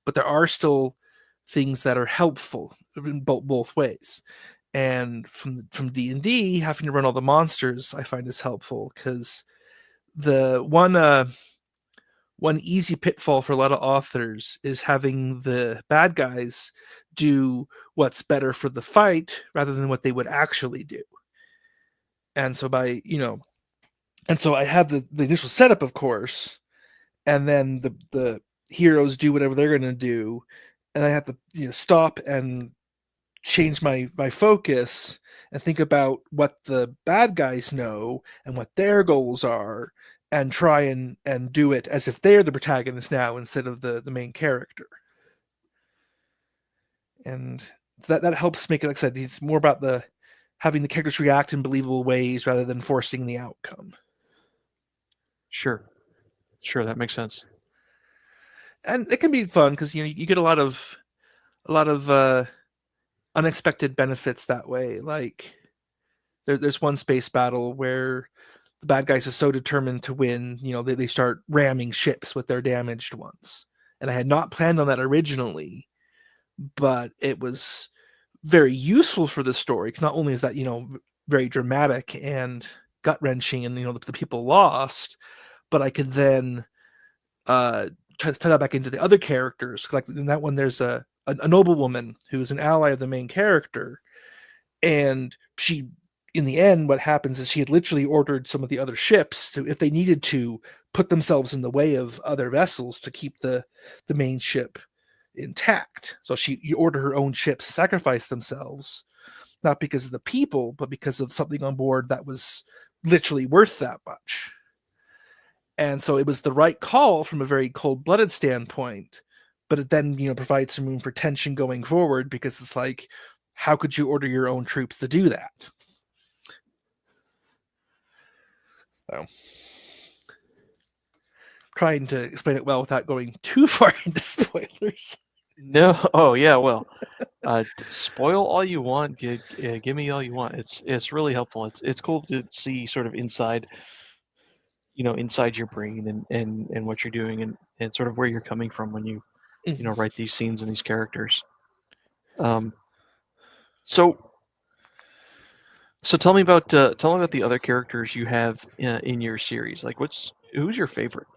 But there are still things that are helpful in both ways. And from D&D, having to run all the monsters, I find is helpful because the one easy pitfall for a lot of authors is having the bad guys do what's better for the fight rather than what they would actually do. And so I have the initial setup, of course, and then the heroes do whatever they're going to do, and I have to stop and change my focus and think about what the bad guys know and what their goals are, and try and do it as if they're the protagonist now instead of the main character. And that helps make it, like I said, it's more about the having the characters react in believable ways rather than forcing the outcome. Sure, that makes sense. And it can be fun because you get a lot of unexpected benefits that way. Like there's one space battle where the bad guys are so determined to win, they start ramming ships with their damaged ones. And I had not planned on that originally, but it was very useful for the story. Because not only is that, very dramatic and gut wrenching and, the people lost, but I could then tie that back into the other characters. Like in that one, there's a noblewoman who's an ally of the main character. And she, in the end, what happens is she had literally ordered some of the other ships to, if they needed to, put themselves in the way of other vessels to keep the main ship intact. So you order her own ships to sacrifice themselves, not because of the people, but because of something on board that was literally worth that much. And so it was the right call from a very cold-blooded standpoint, but it then, provides some room for tension going forward, because it's like, how could you order your own troops to do that? So, trying to explain it well without going too far into spoilers. No, oh yeah, well, spoil all you want, give me all you want. It's really helpful. It's cool to see sort of inside your brain and what you're doing and sort of where you're coming from when you write these scenes and these characters. So tell me about the other characters you have in your series. Like who's your favorite?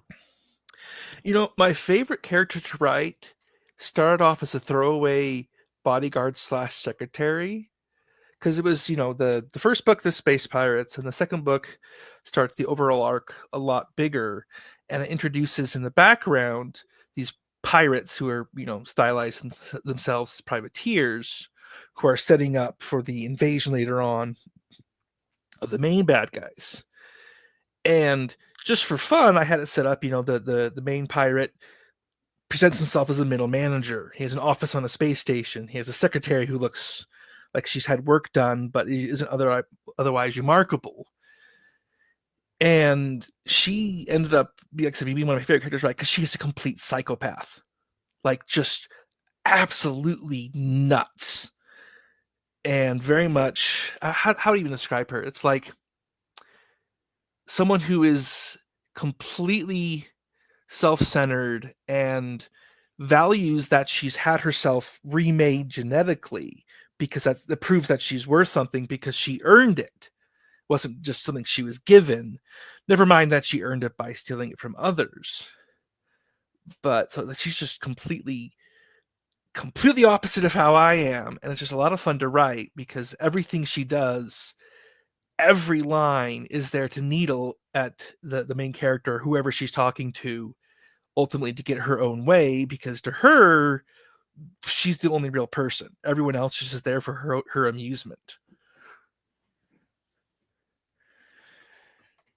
My favorite character to write started off as a throwaway bodyguard / secretary, because it was, the first book, the Space Pirates, and the second book starts the overall arc a lot bigger, and it introduces in the background these pirates who are, stylized themselves as privateers, who are setting up for the invasion later on of the main bad guys. And just for fun, I had it set up, the main pirate presents himself as a middle manager. He has an office on a space station. He has a secretary who looks like she's had work done, but isn't otherwise remarkable. And she ended up being one of my favorite characters, right? Because she is a complete psychopath, like just absolutely nuts, and very much. How do you even describe her? It's like someone who is completely self-centered and values that she's had herself remade genetically, because that proves that she's worth something because she earned it. wasn't just something she was given. Never mind that she earned it by stealing it from others. But so she's just completely opposite of how I am, and it's just a lot of fun to write because everything she does, every line is there to needle at the main character, whoever she's talking to, ultimately to get her own way, because to her, she's the only real person. Everyone else is just there for her amusement.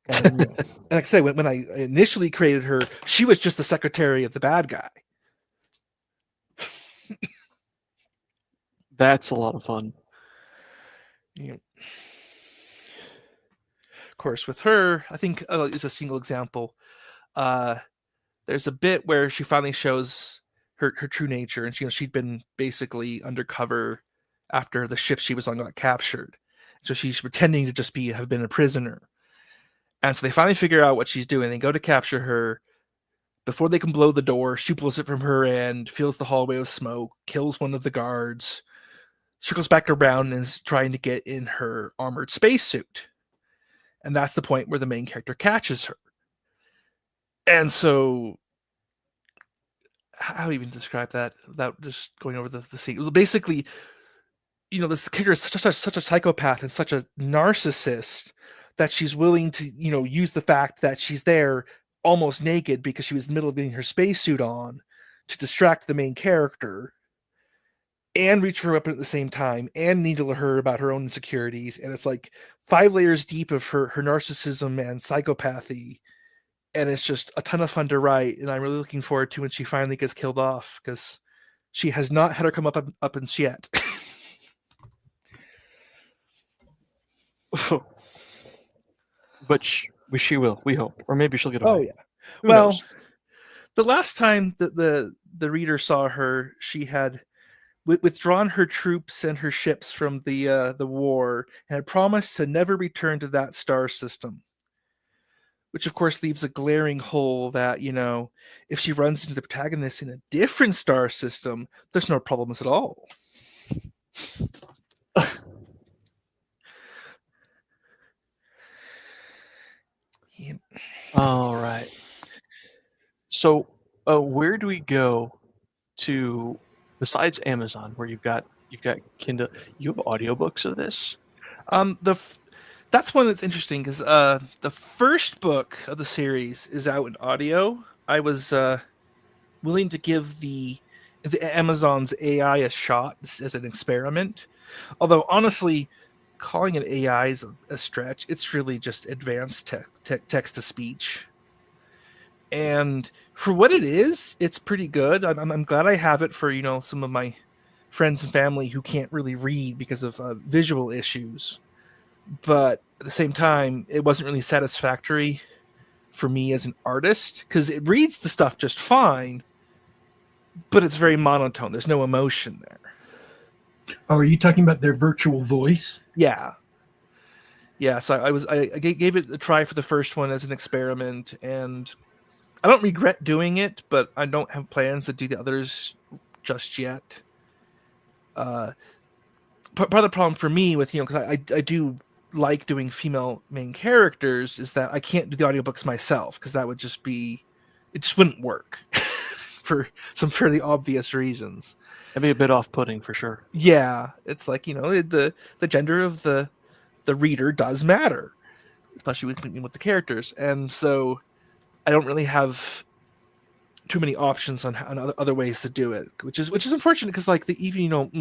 And, and like I say, when I initially created her, she was just the secretary of the bad guy. That's a lot of fun. Yeah. Of course, with her, I think it's a single example. There's a bit where she finally shows her true nature, and she'd been basically undercover after the ship she was on got captured. So she's pretending to just have been a prisoner. And so they finally figure out what she's doing. They go to capture her. Before they can blow the door, she blows it from her end, fills the hallway with smoke, kills one of the guards, circles back around and is trying to get in her armored spacesuit. And that's the point where the main character catches her. And so, how do you even describe that without just going over the scene? It was basically, this character is such a psychopath and such a narcissist that she's willing to, use the fact that she's there almost naked because she was in the middle of getting her spacesuit on to distract the main character and reach for her weapon at the same time and needle her about her own insecurities. And it's like 5 layers deep of her narcissism and psychopathy. And it's just a ton of fun to write. And I'm really looking forward to when she finally gets killed off, because she has not had her come up and yet. But she will, we hope. Or maybe she'll get away. Oh, yeah. Who Well, knows? the last time that the reader saw her, she had withdrawn her troops and her ships from the war and had promised to never return to that star system. Which, of course, leaves a glaring hole that, if she runs into the protagonist in a different star system, there's no problems at all. Yeah. All right. So, where do we go to, besides Amazon, where you've got Kindle? You have audiobooks of this? That's one that's interesting, because the first book of the series is out in audio. I was willing to give the Amazon's AI a shot as an experiment. Although, honestly, calling it AI is a stretch. It's really just advanced text-to-speech. And for what it is, it's pretty good. I'm glad I have it for, some of my friends and family who can't really read because of visual issues. But at the same time, it wasn't really satisfactory for me as an artist, because it reads the stuff just fine, but it's very monotone. There's no emotion there. Oh, are you talking about their virtual voice? Yeah. So I gave it a try for the first one as an experiment, and I don't regret doing it, but I don't have plans to do the others just yet. Part of the problem for me with, because I do like doing female main characters, is that I can't do the audiobooks myself, because that would just wouldn't work for some fairly obvious reasons. That'd be a bit off-putting for sure. Yeah, it's like, the gender of the reader does matter, especially with the characters, and so I don't really have too many options on other ways to do it, which is unfortunate, because even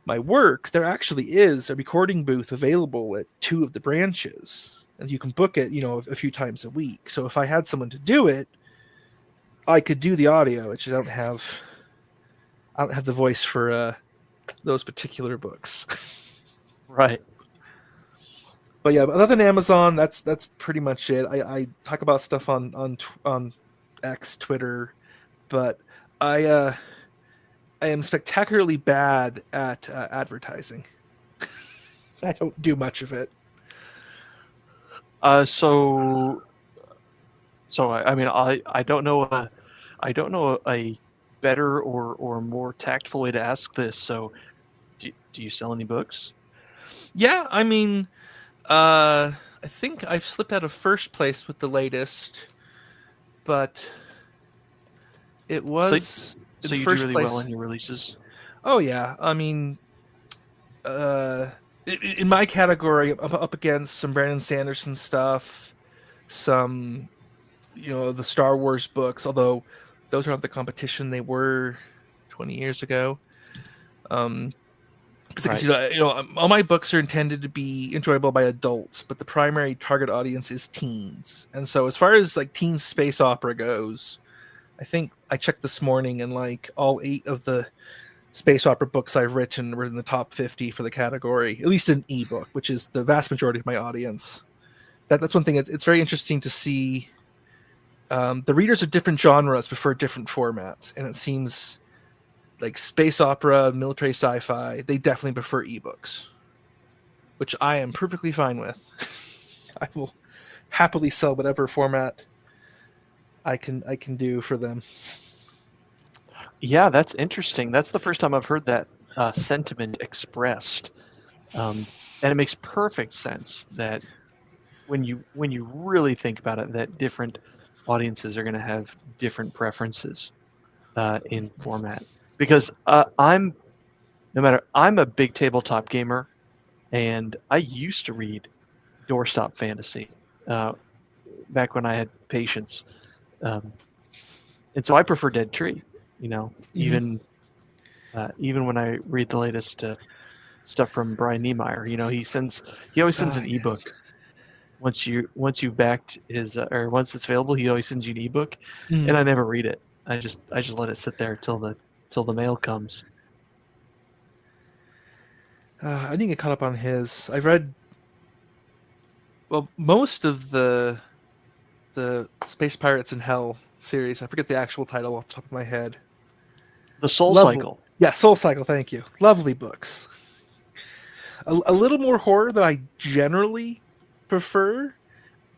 my work, there actually is a recording booth available at 2 of the branches, and you can book it, a few times a week. So if I had someone to do it, I could do the audio. It's just I don't have the voice for those particular books. Right. But yeah, other than Amazon, that's pretty much it. I talk about stuff on X, Twitter, but I am spectacularly bad at advertising. I don't do much of it. So I mean, I don't know a better or more tactful way to ask this. So, do you sell any books? Yeah, I mean, I think I've slipped out of first place with the latest, but it was So in you do first really well place. in your releases. Oh yeah, I mean, uh, in my category, I'm up against some Brandon Sanderson stuff, some the Star Wars books, although those aren't the competition they were 20 years ago. Because Right. all my books are intended to be enjoyable by adults, but the primary target audience is teens. And so as far as like teen space opera goes, I think I checked this morning and like all 8 of the space opera books I've written were in the top 50 for the category, at least in ebook, which is the vast majority of my audience. That's one thing. It's very interesting to see. The readers of different genres prefer different formats, and it seems like space opera, military sci-fi, they definitely prefer ebooks, which I am perfectly fine with. I will happily sell whatever format I can do for them. Yeah, that's interesting. That's the first time I've heard that sentiment expressed, and it makes perfect sense that when you really think about it, that different audiences are going to have different preferences in format. Because I'm a big tabletop gamer, and I used to read doorstop fantasy uh, back when I had patience, um, and so I prefer Dead Tree. You know, Mm-hmm. even when I read the latest stuff from Brian Niemeyer, he always sends an Yes. ebook once you've backed his or once it's available. He always sends you an ebook, and Mm. I never read it. I just let it sit there till the mail comes. I need to get caught up on his. I've read most of the Space Pirates in Hell series. I forget the actual title off the top of my head. The Soul Lovely. Cycle. Yeah, Soul Cycle, thank you. Lovely books. A little more horror than I generally prefer,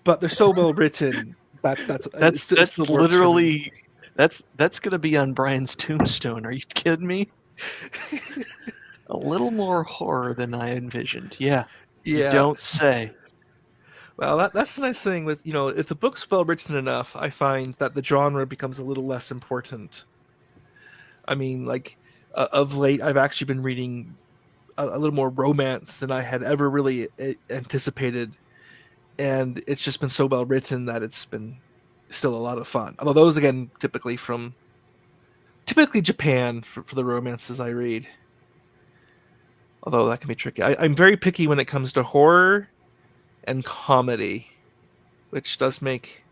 but they're so well written that it That's still works for me. literally that's gonna be on Brian's tombstone. Are you kidding me? A little more horror than I envisioned. Yeah, you Yeah. don't say. Well, that's the nice thing with if the book's well written enough, I find that the genre becomes a little less important. I mean, like of late, I've actually been reading a little more romance than I had ever really anticipated, and it's just been so well written that it's been still a lot of fun. Although those again typically Japan for the romances I read. Although that can be tricky. I'm very picky when it comes to horror and comedy, which does make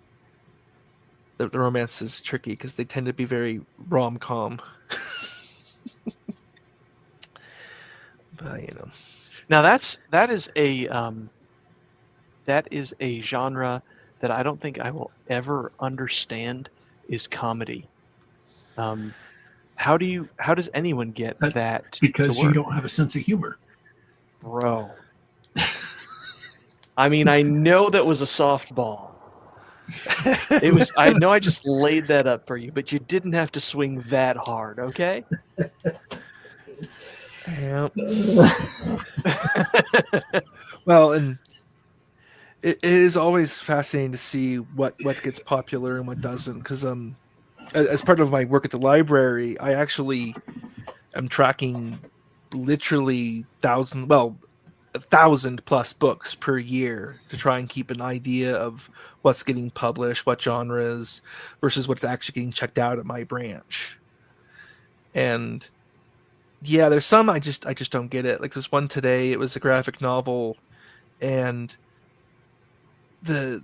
the romances tricky because they tend to be very rom-com. But Now that is a genre that I don't think I will ever understand is comedy. How does anyone get That's that to because you work? don't have a sense of humor. Bro. I mean, I know that was a softball. I know I just laid that up for you, but you didn't have to swing that hard, okay? Yeah. Well, and it is always fascinating to see what gets popular and what doesn't, because as part of my work at the library, I actually am tracking literally 1,000 plus books per year to try and keep an idea of what's getting published, what genres, versus what's actually getting checked out at my branch. And yeah, there's some I just don't get it. Like there's one today, it was a graphic novel, and I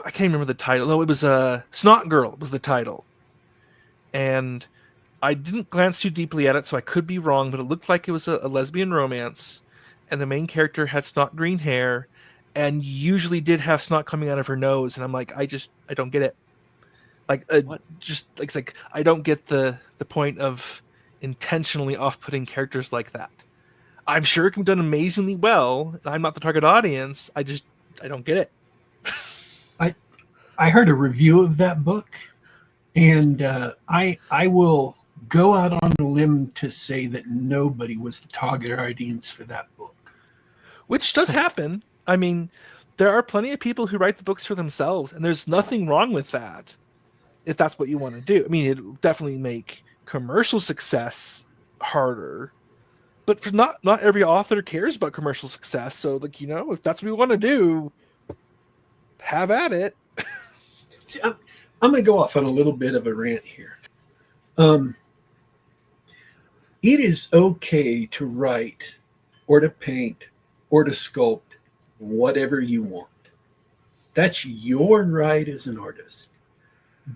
can't remember the title. No, it was Snot Girl was the title. And I didn't glance too deeply at it, so I could be wrong, but it looked like it was a lesbian romance, and the main character had snot green hair, and usually did have snot coming out of her nose, and I'm like, I don't get it. Like, What? just like, it's like I don't get the point of intentionally off-putting characters like that. I'm sure it can be done amazingly well, and I'm not the target audience. I don't get it. I heard a review of that book, and I will go out on a limb to say that nobody was the target audience for that book. Which does happen. I mean, there are plenty of people who write the books for themselves, and there's nothing wrong with that if that's what you want to do. I mean, it'll definitely make commercial success harder, but for not every author cares about commercial success. So, like, if that's what we want to do, have at it. See, I'm going to go off on a little bit of a rant here. It is okay to write or to paint or to sculpt whatever you want. That's your right as an artist.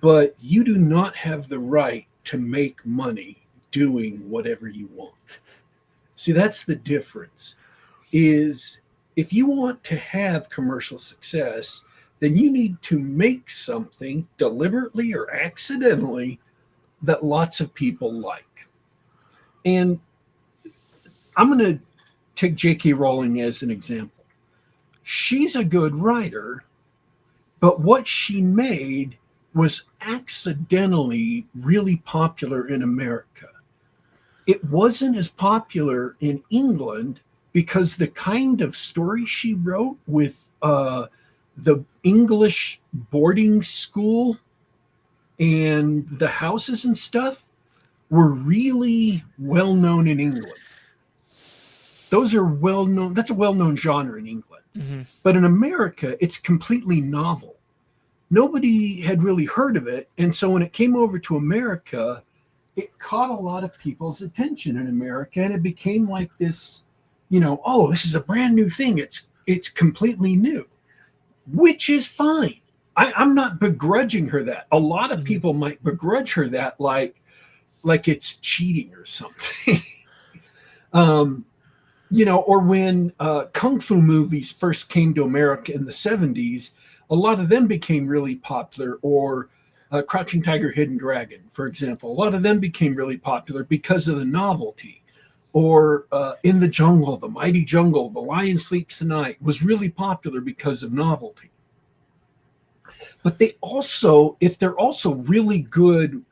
But you do not have the right to make money doing whatever you want. See, that's the difference. Is if you want to have commercial success, then you need to make something deliberately or accidentally that lots of people like. And I'm going to take J.K. Rowling as an example. She's a good writer, but what she made was accidentally really popular in America. It wasn't as popular in England because the kind of story she wrote with the English boarding school and the houses and stuff were really well known in England. Those are well known. That's a well known genre in England. Mm-hmm. But in America, it's completely novel. Nobody had really heard of it. And so when it came over to America, it caught a lot of people's attention in America. And it became like this, oh, this is a brand new thing. It's completely new, which is fine. I'm not begrudging her that. A lot of people might begrudge her that like it's cheating or something. Or when Kung Fu movies first came to America in the 70s, a lot of them became really popular, or Crouching Tiger, Hidden Dragon, for example. A lot of them became really popular because of the novelty. Or In the Jungle, The Mighty Jungle, The Lion Sleeps Tonight was really popular because of novelty. But if they're also really good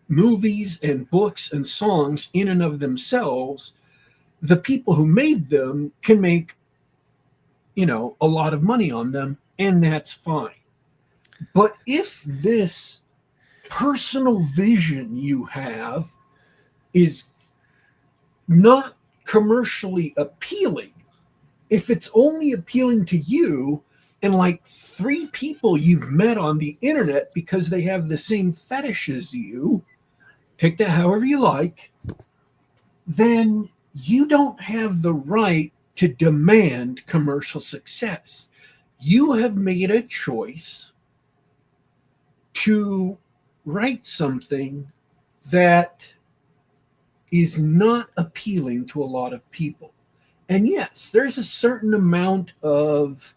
movies and books and songs in and of themselves, the people who made them can make, a lot of money on them, and that's fine. But if this personal vision you have is not commercially appealing, if it's only appealing to you and like 3 people you've met on the internet because they have the same fetish as you, take that however you like, then you don't have the right to demand commercial success. You have made a choice to write something that is not appealing to a lot of people. And yes, there's a certain amount of,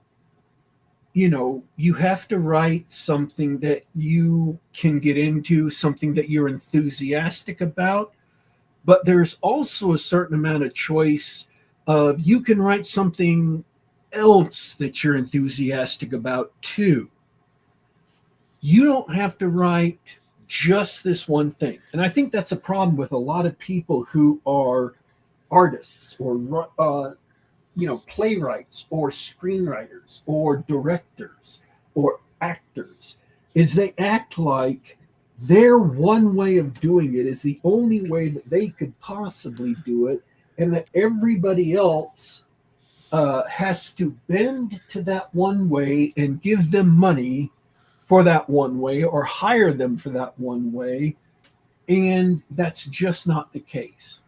you have to write something that you can get into, something that you're enthusiastic about. But there's also a certain amount of choice of you can write something else that you're enthusiastic about too. You don't have to write just this one thing. And I think that's a problem with a lot of people who are artists or playwrights or screenwriters or directors or actors, is they act like their one way of doing it is the only way that they could possibly do it, and that everybody else has to bend to that one way and give them money for that one way or hire them for that one way. And that's just not the case.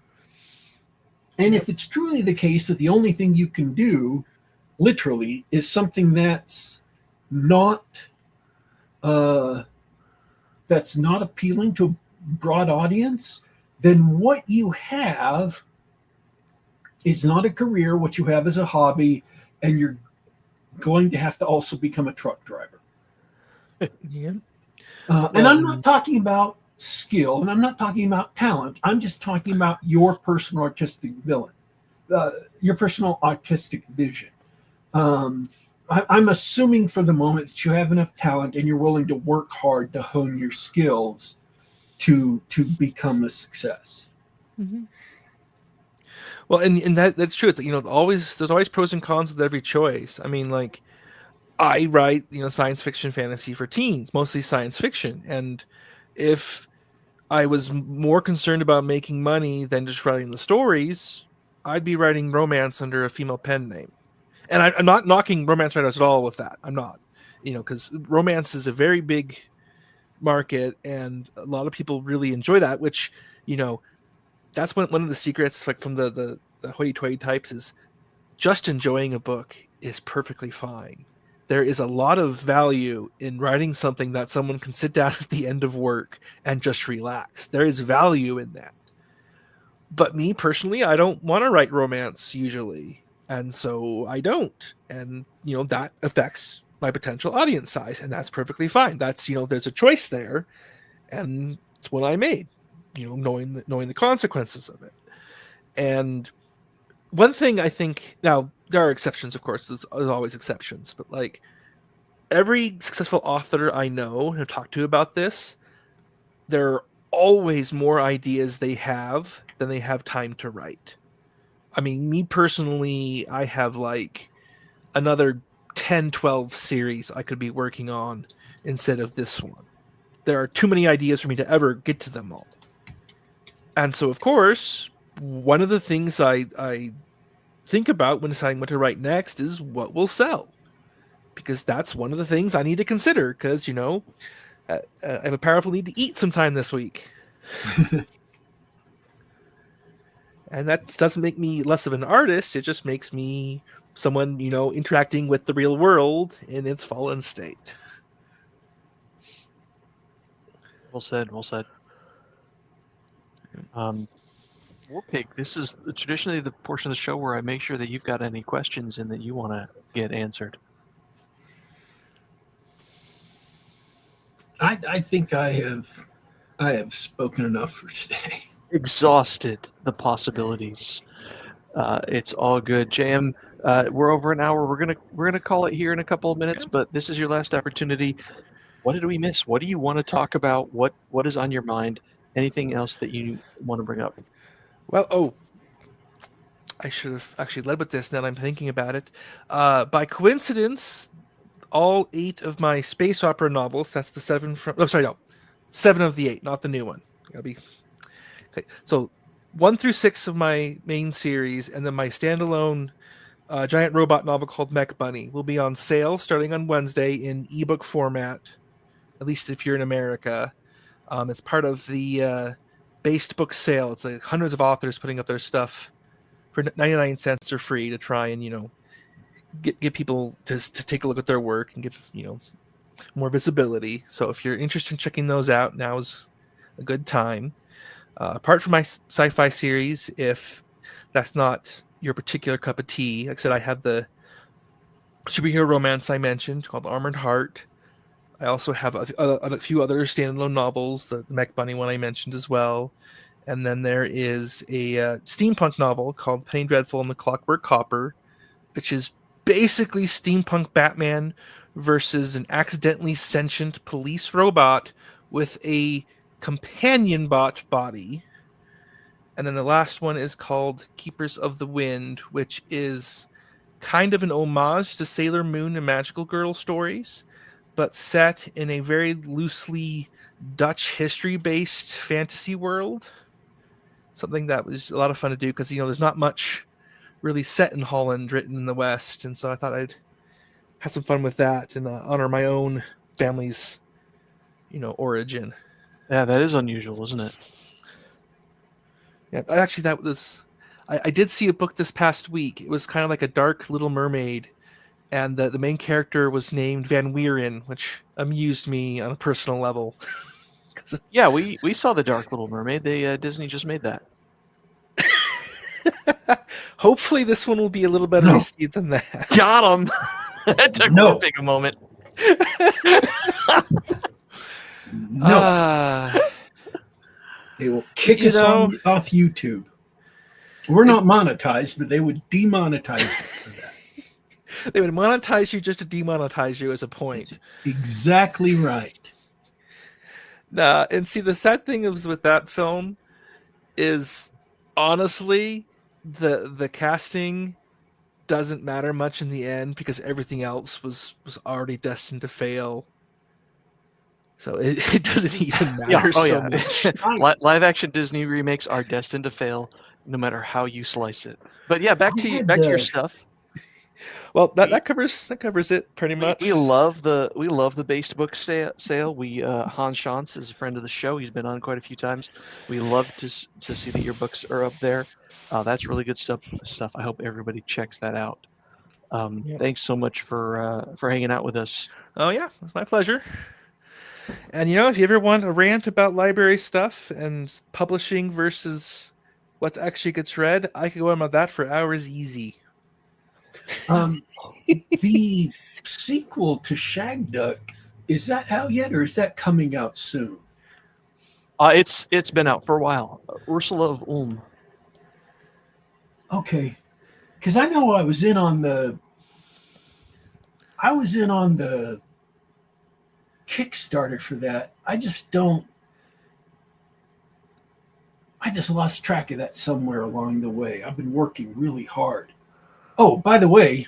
And if it's truly the case that the only thing you can do, literally, is something that's not appealing to a broad audience, then what you have is not a career. What you have is a hobby, and you're going to have to also become a truck driver. Yeah. And I'm not talking about skill, and I'm not talking about talent. I'm just talking about your personal artistic vision. I'm assuming for the moment that you have enough talent and you're willing to work hard to hone your skills to become a success. Mm-hmm. Well, and that's true. It's, there's always pros and cons with every choice. I mean, like, I write, science fiction fantasy for teens, mostly science fiction. And if I was more concerned about making money than just writing the stories, I'd be writing romance under a female pen name. And I'm not knocking romance writers at all with that. I'm not, because romance is a very big market and a lot of people really enjoy that, which, that's one of the secrets, like, from the hoity-toity types, is just enjoying a book is perfectly fine. There is a lot of value in writing something that someone can sit down at the end of work and just relax. There is value in that. But me personally, I don't want to write romance usually. And so I don't. And, that affects my potential audience size. And that's perfectly fine. That's, there's a choice there. And it's what I made, knowing the consequences of it. And one thing I think, now there are exceptions, of course, there's always exceptions, but like every successful author I know who talk to about this, there are always more ideas they have than they have time to write. I mean, me personally, I have like another 10, 12 series I could be working on instead of this one. There are too many ideas for me to ever get to them all. And so, of course, one of the things I think about when deciding what to write next is what will sell. Because that's one of the things I need to consider. Because, I have a powerful need to eat sometime this week. And that doesn't make me less of an artist. It just makes me someone, interacting with the real world in its fallen state. Well said. Well said. Warpig, this is traditionally the portion of the show where I make sure that you've got any questions and that you want to get answered. I think I have spoken enough for today. Exhausted the possibilities. It's all good. JM, we're over an hour. We're gonna call it here in a couple of minutes, but this is your last opportunity. What did we miss? What do you want to talk about? What is on your mind? Anything else that you want to bring up? Well, I should have actually led with this now that I'm thinking about it. By coincidence, all 8 of my space opera novels, that's the 7 from... Oh, sorry, no. 7 of the 8, not the new one. Gotta be... Okay, so 1 through 6 of my main series, and then my standalone giant robot novel called Mech Bunny will be on sale starting on Wednesday in ebook format, at least if you're in America. It's part of the based book sale. It's like hundreds of authors putting up their stuff for 99 cents or free to try and, get people to take a look at their work and get, more visibility. So if you're interested in checking those out, now's a good time. Apart from my sci-fi series, if that's not your particular cup of tea, like I said, I have the superhero romance I mentioned called Armored Heart. I also have a few other standalone novels, the Mech Bunny one I mentioned as well. And then there is a steampunk novel called Penny Dreadful and the Clockwork Copper, which is basically steampunk Batman versus an accidentally sentient police robot with a companion bot body. And then the last one is called Keepers of the Wind, which is kind of an homage to Sailor Moon and Magical Girl stories, but set in a very loosely Dutch history-based fantasy world. Something that was a lot of fun to do because, there's not much really set in Holland written in the West. And so I thought I'd have some fun with that and honor my own family's, origin. Yeah, that is unusual, isn't it? Yeah, actually, that was... I did see a book this past week. It was kind of like a dark Little Mermaid. And the main character was named Van Wieren, which amused me on a personal level. Yeah, we saw The Dark Little Mermaid. Disney just made that. Hopefully this one will be a little better received than that. Got him! That took Warpig a moment. They will kick us off YouTube. We're not monetized, but they would demonetize us for that. They would monetize you just to demonetize you as a point. That's exactly right. And see, the sad thing is with that film is, honestly, the casting doesn't matter much in the end because everything else was already destined to fail. So it doesn't even matter much. Live action Disney remakes are destined to fail no matter how you slice it. But yeah, back to your stuff. Well, that covers it pretty much. We love the based book sale. Hans Schantz is a friend of the show. He's been on quite a few times. We love to see that your books are up there. That's really good stuff. I hope everybody checks that out. Thanks so much for hanging out with us. Oh yeah, it's my pleasure. And if you ever want a rant about library stuff and publishing versus what actually gets read, I could go on about that for hours easy. The sequel to Shagduck, is that out yet, or is that coming out soon? It's been out for a while. Ursula of Ulm. Okay, because I know I was in on the Kickstarter for that. I just lost track of that somewhere along the way. I've been working really hard. Oh, by the way,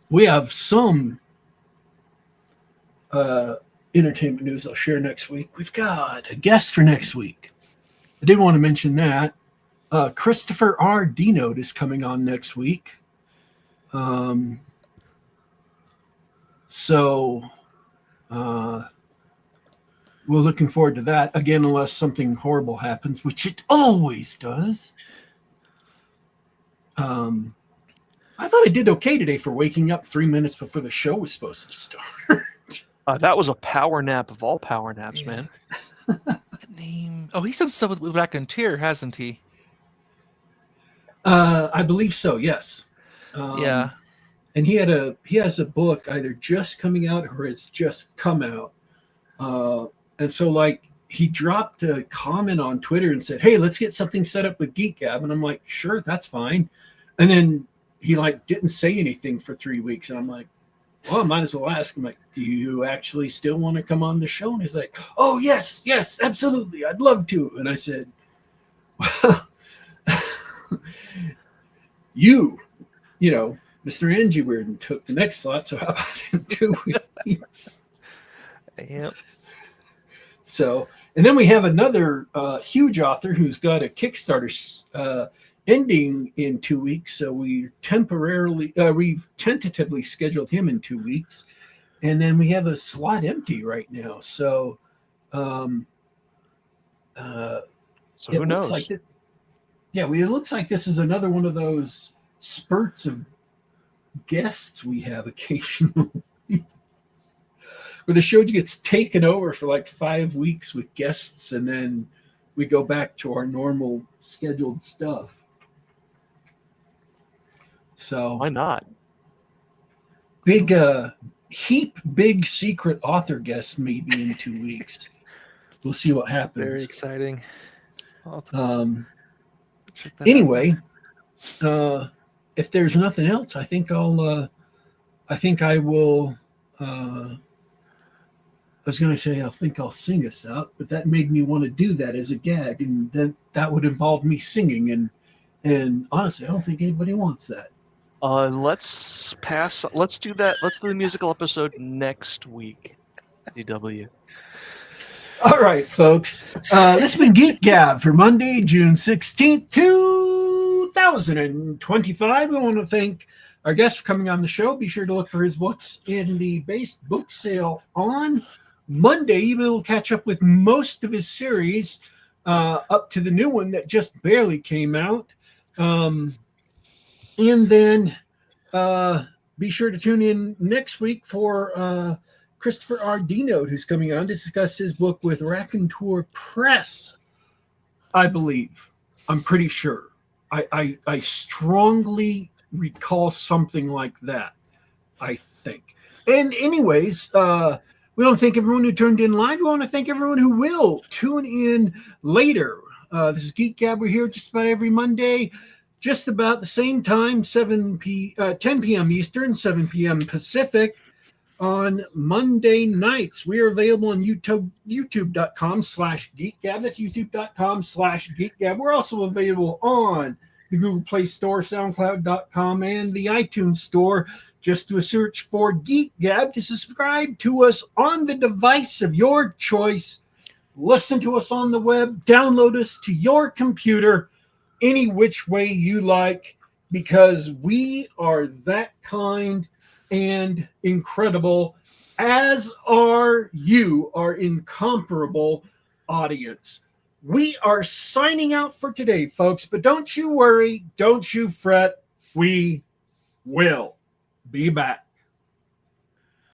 we have some entertainment news I'll share next week. We've got a guest for next week. I did want to mention that. Christopher R. Denote is coming on next week. So we're looking forward to that. Again, unless something horrible happens, which it always does. I thought I did okay today for waking up 3 minutes before the show was supposed to start. That was a power nap of all power naps, man. Name? Oh, he's done stuff with Black and Tier, hasn't he? I believe so. Yes. Yeah. And he has a book either just coming out or it's just come out. And so he dropped a comment on Twitter and said, "Hey, let's get something set up with Geek Gab." And I'm like, "Sure, that's fine." And then he didn't say anything for 3 weeks. And I'm like, well, I might as well ask him, do you actually still want to come on the show? And he's like, "Oh, yes, absolutely. I'd love to." And I said, well, you know, Mr. Anjewierden took the next slot. So how about in 2 weeks? Yep. So, and then we have another huge author who's got a Kickstarter ending in 2 weeks. So we've tentatively scheduled him in 2 weeks. And then we have a slot empty right now. So, so who knows? It looks like this is another one of those spurts of guests we have occasionally. Where the show gets taken over for 5 weeks with guests, and then we go back to our normal scheduled stuff. So why not? Big secret author guest maybe in 2 weeks. We'll see what happens. Very exciting. Anyway, if there's nothing else, I think I will. I was going to say I think I'll sing us out, but that made me want to do that as a gag, and then that would involve me singing, and honestly, I don't think anybody wants that. Let's pass. Let's do that. Let's do the musical episode next week. DW. All right, folks. This has been Geek Gab for Monday, June 16th, 2025. We want to thank our guest for coming on the show. Be sure to look for his books in the based book sale on Monday. We'll catch up with most of his series up to the new one that just barely came out. And then be sure to tune in next week for Christopher R. Denote, who's coming on to discuss his book with Raconteur Press, I believe. I'm pretty sure. I strongly recall something like that, I think. And anyways, we want to thank everyone who tuned in live. We want to thank everyone who will tune in later. This is Geek Gab. We're here just about every Monday, just about the same time, 10 p.m. Eastern, 7 p.m. Pacific on Monday nights. We are available on youtube.com/geekgab. That's youtube.com/geekgab. We're also available on the Google Play Store, SoundCloud.com, and the iTunes Store. Just do a search for Geek Gab to subscribe to us on the device of your choice. Listen to us on the web. Download us to your computer any which way you like, because we are that kind and incredible, as are you, our incomparable audience. We are signing out for today, folks, but don't you worry, don't you fret. We will be back.